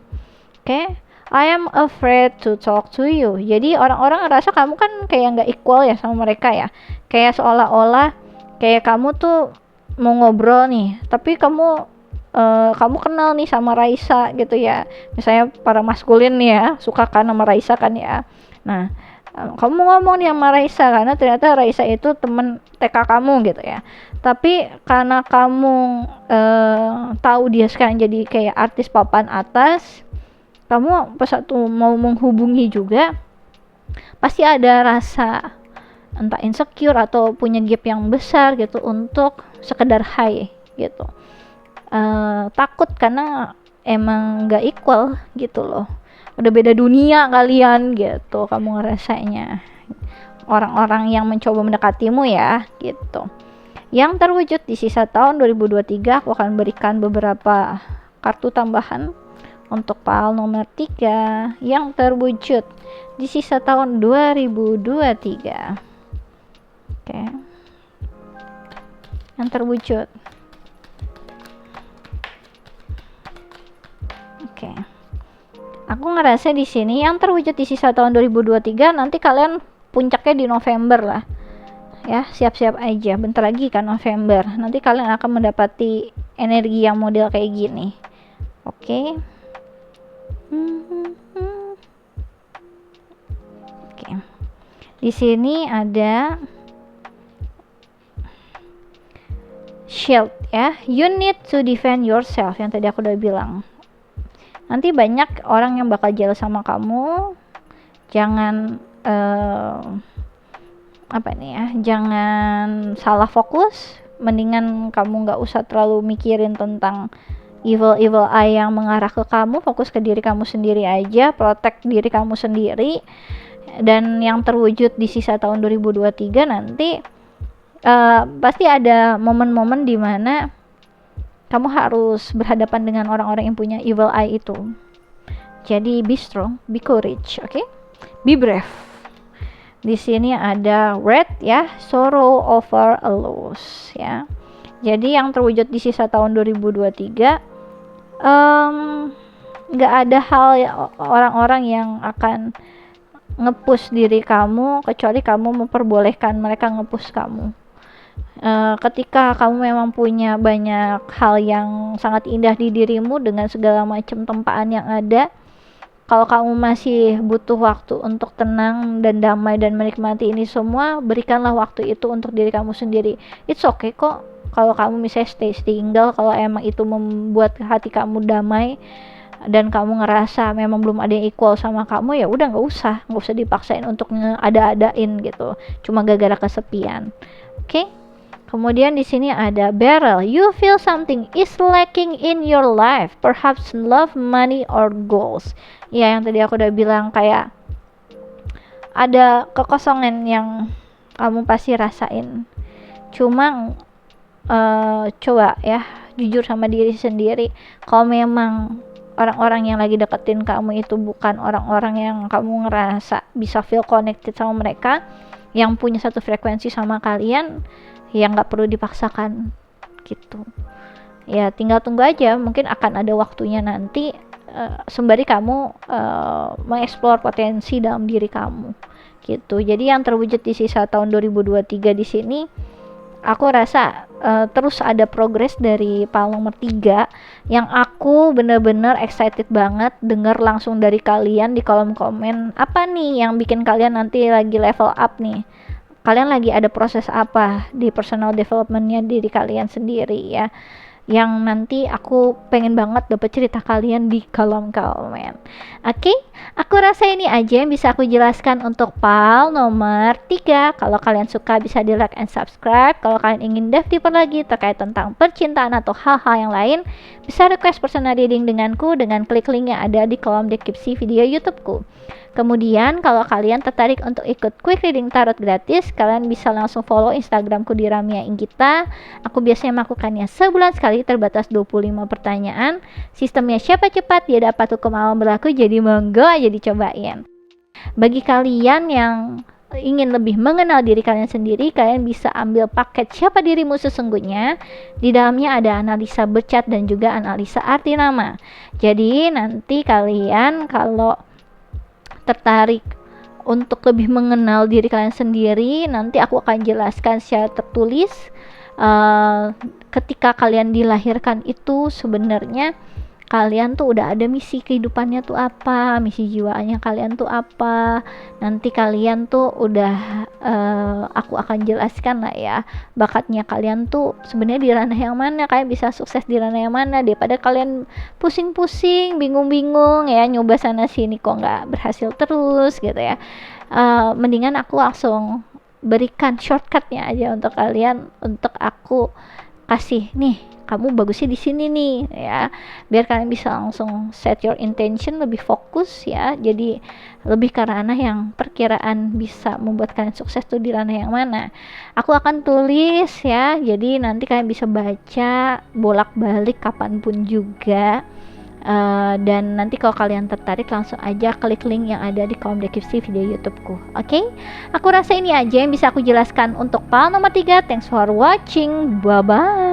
Oke. I am afraid to talk to you. Jadi orang-orang ngerasa kamu kan kayak nggak equal ya sama mereka ya. Kayak seolah-olah kayak kamu tuh mau ngobrol nih, tapi kamu kenal nih sama Raisa gitu ya. Misalnya para maskulin nih ya, suka kan sama Raisa kan ya. Nah, kamu ngomong nih sama Raisa karena ternyata Raisa itu temen TK kamu gitu ya. Tapi karena kamu tahu dia sekarang jadi kayak artis papan atas, kamu pas waktu mau menghubungi juga pasti ada rasa entah insecure atau punya gap yang besar gitu untuk sekedar hi gitu. Takut karena emang gak equal gitu loh, udah beda dunia kalian gitu kamu ngerasanya, orang-orang yang mencoba mendekatimu ya gitu. Yang terwujud di sisa tahun 2023, aku akan berikan beberapa kartu tambahan untuk file nomor 3 yang terwujud di sisa tahun 2023. Oke. Yang terwujud. Oke. Aku ngerasa di sini yang terwujud di sisa tahun 2023, nanti kalian puncaknya di November lah. Ya, siap-siap aja. Bentar lagi kan November. Nanti kalian akan mendapati energi yang model kayak gini. Oke. Oke. Di sini ada shield ya. You need to defend yourself yang tadi aku udah bilang. Nanti banyak orang yang bakal jealous sama kamu. Jangan jangan salah fokus. Mendingan kamu nggak usah terlalu mikirin tentang evil eye yang mengarah ke kamu. Fokus ke diri kamu sendiri aja, protect diri kamu sendiri. Dan yang terwujud di sisa tahun 2023 nanti pasti ada momen-momen di mana kamu harus berhadapan dengan orang-orang yang punya evil eye itu. Jadi be strong, be courage, oke? Be brave. Di sini ada red ya, sorrow over a loss ya. Jadi yang terwujud di sisa tahun 2023, nggak ada hal ya, orang-orang yang akan nge-push diri kamu kecuali kamu memperbolehkan mereka nge-push kamu. Ketika kamu memang punya banyak hal yang sangat indah di dirimu dengan segala macam tempaan yang ada, kalau kamu masih butuh waktu untuk tenang dan damai dan menikmati ini semua, berikanlah waktu itu untuk diri kamu sendiri. It's okay kok kalau kamu misalnya stay single, kalau emang itu membuat hati kamu damai dan kamu ngerasa memang belum ada yang equal sama kamu, ya udah nggak usah dipaksain untuk ada-adain gitu, cuma gara-gara kesepian. Oke. Kemudian di sini ada barrel. You feel something is lacking in your life, perhaps love, money, or goals. Ya, yang tadi aku udah bilang, kayak ada kekosongan yang kamu pasti rasain. Cuma coba ya jujur sama diri sendiri. Kalau memang orang-orang yang lagi deketin kamu itu bukan orang-orang yang kamu ngerasa bisa feel connected sama mereka, yang punya satu frekuensi sama kalian, ya nggak perlu dipaksakan gitu. Ya tinggal tunggu aja, mungkin akan ada waktunya nanti, sembari kamu mengeksplor potensi dalam diri kamu gitu. Jadi yang terwujud di sisa tahun 2023 di sini, aku rasa terus ada progres dari pal nomor 3 yang aku bener-bener excited banget denger langsung dari kalian di kolom komen. Apa nih yang bikin kalian nanti lagi level up nih? Kalian lagi ada proses apa di personal developmentnya diri kalian sendiri ya, yang nanti aku pengen banget dapet cerita kalian di kolom komen. Oke, aku rasa ini aja yang bisa aku jelaskan untuk pal nomor 3. Kalau kalian suka bisa di like and subscribe. Kalau kalian ingin dive deeper lagi terkait tentang percintaan atau hal-hal yang lain, bisa request personal reading denganku dengan klik link yang ada di kolom deskripsi video YouTubeku. Kemudian kalau kalian tertarik untuk ikut quick reading tarot gratis, kalian bisa langsung follow Instagramku di Ramia Inggita. Aku biasanya melakukannya sebulan sekali, terbatas 25 pertanyaan. Sistemnya siapa cepat dia dapat hukum alam berlaku, jadi monggo aja dicobain. Bagi kalian yang ingin lebih mengenal diri kalian sendiri, kalian bisa ambil paket Siapa Dirimu Sesungguhnya. Di dalamnya ada analisa bercat dan juga analisa arti nama. Jadi nanti kalian kalau tertarik untuk lebih mengenal diri kalian sendiri, nanti aku akan jelaskan secara tertulis ketika kalian dilahirkan itu sebenarnya kalian tuh udah ada misi kehidupannya tuh apa, misi jiwanya kalian tuh apa. Nanti kalian tuh udah aku akan jelaskan lah ya, bakatnya kalian tuh sebenarnya di ranah yang mana, kalian bisa sukses di ranah yang mana, daripada kalian pusing-pusing, bingung-bingung ya, nyoba sana sini kok nggak berhasil terus gitu ya. Mendingan aku langsung berikan shortcutnya aja untuk kalian, untuk aku kasih nih, kamu bagusnya di sini nih ya, biar kalian bisa langsung set your intention, lebih fokus ya, jadi lebih ke ranah yang perkiraan bisa membuat kalian sukses tuh di ranah yang mana. Aku akan tulis ya, jadi nanti kalian bisa baca bolak-balik kapanpun juga. Dan nanti kalau kalian tertarik langsung aja klik link yang ada di kolom deskripsi video YouTubeku. Oke? Aku rasa ini aja yang bisa aku jelaskan untuk pal nomor 3. Thanks for watching. Bye bye.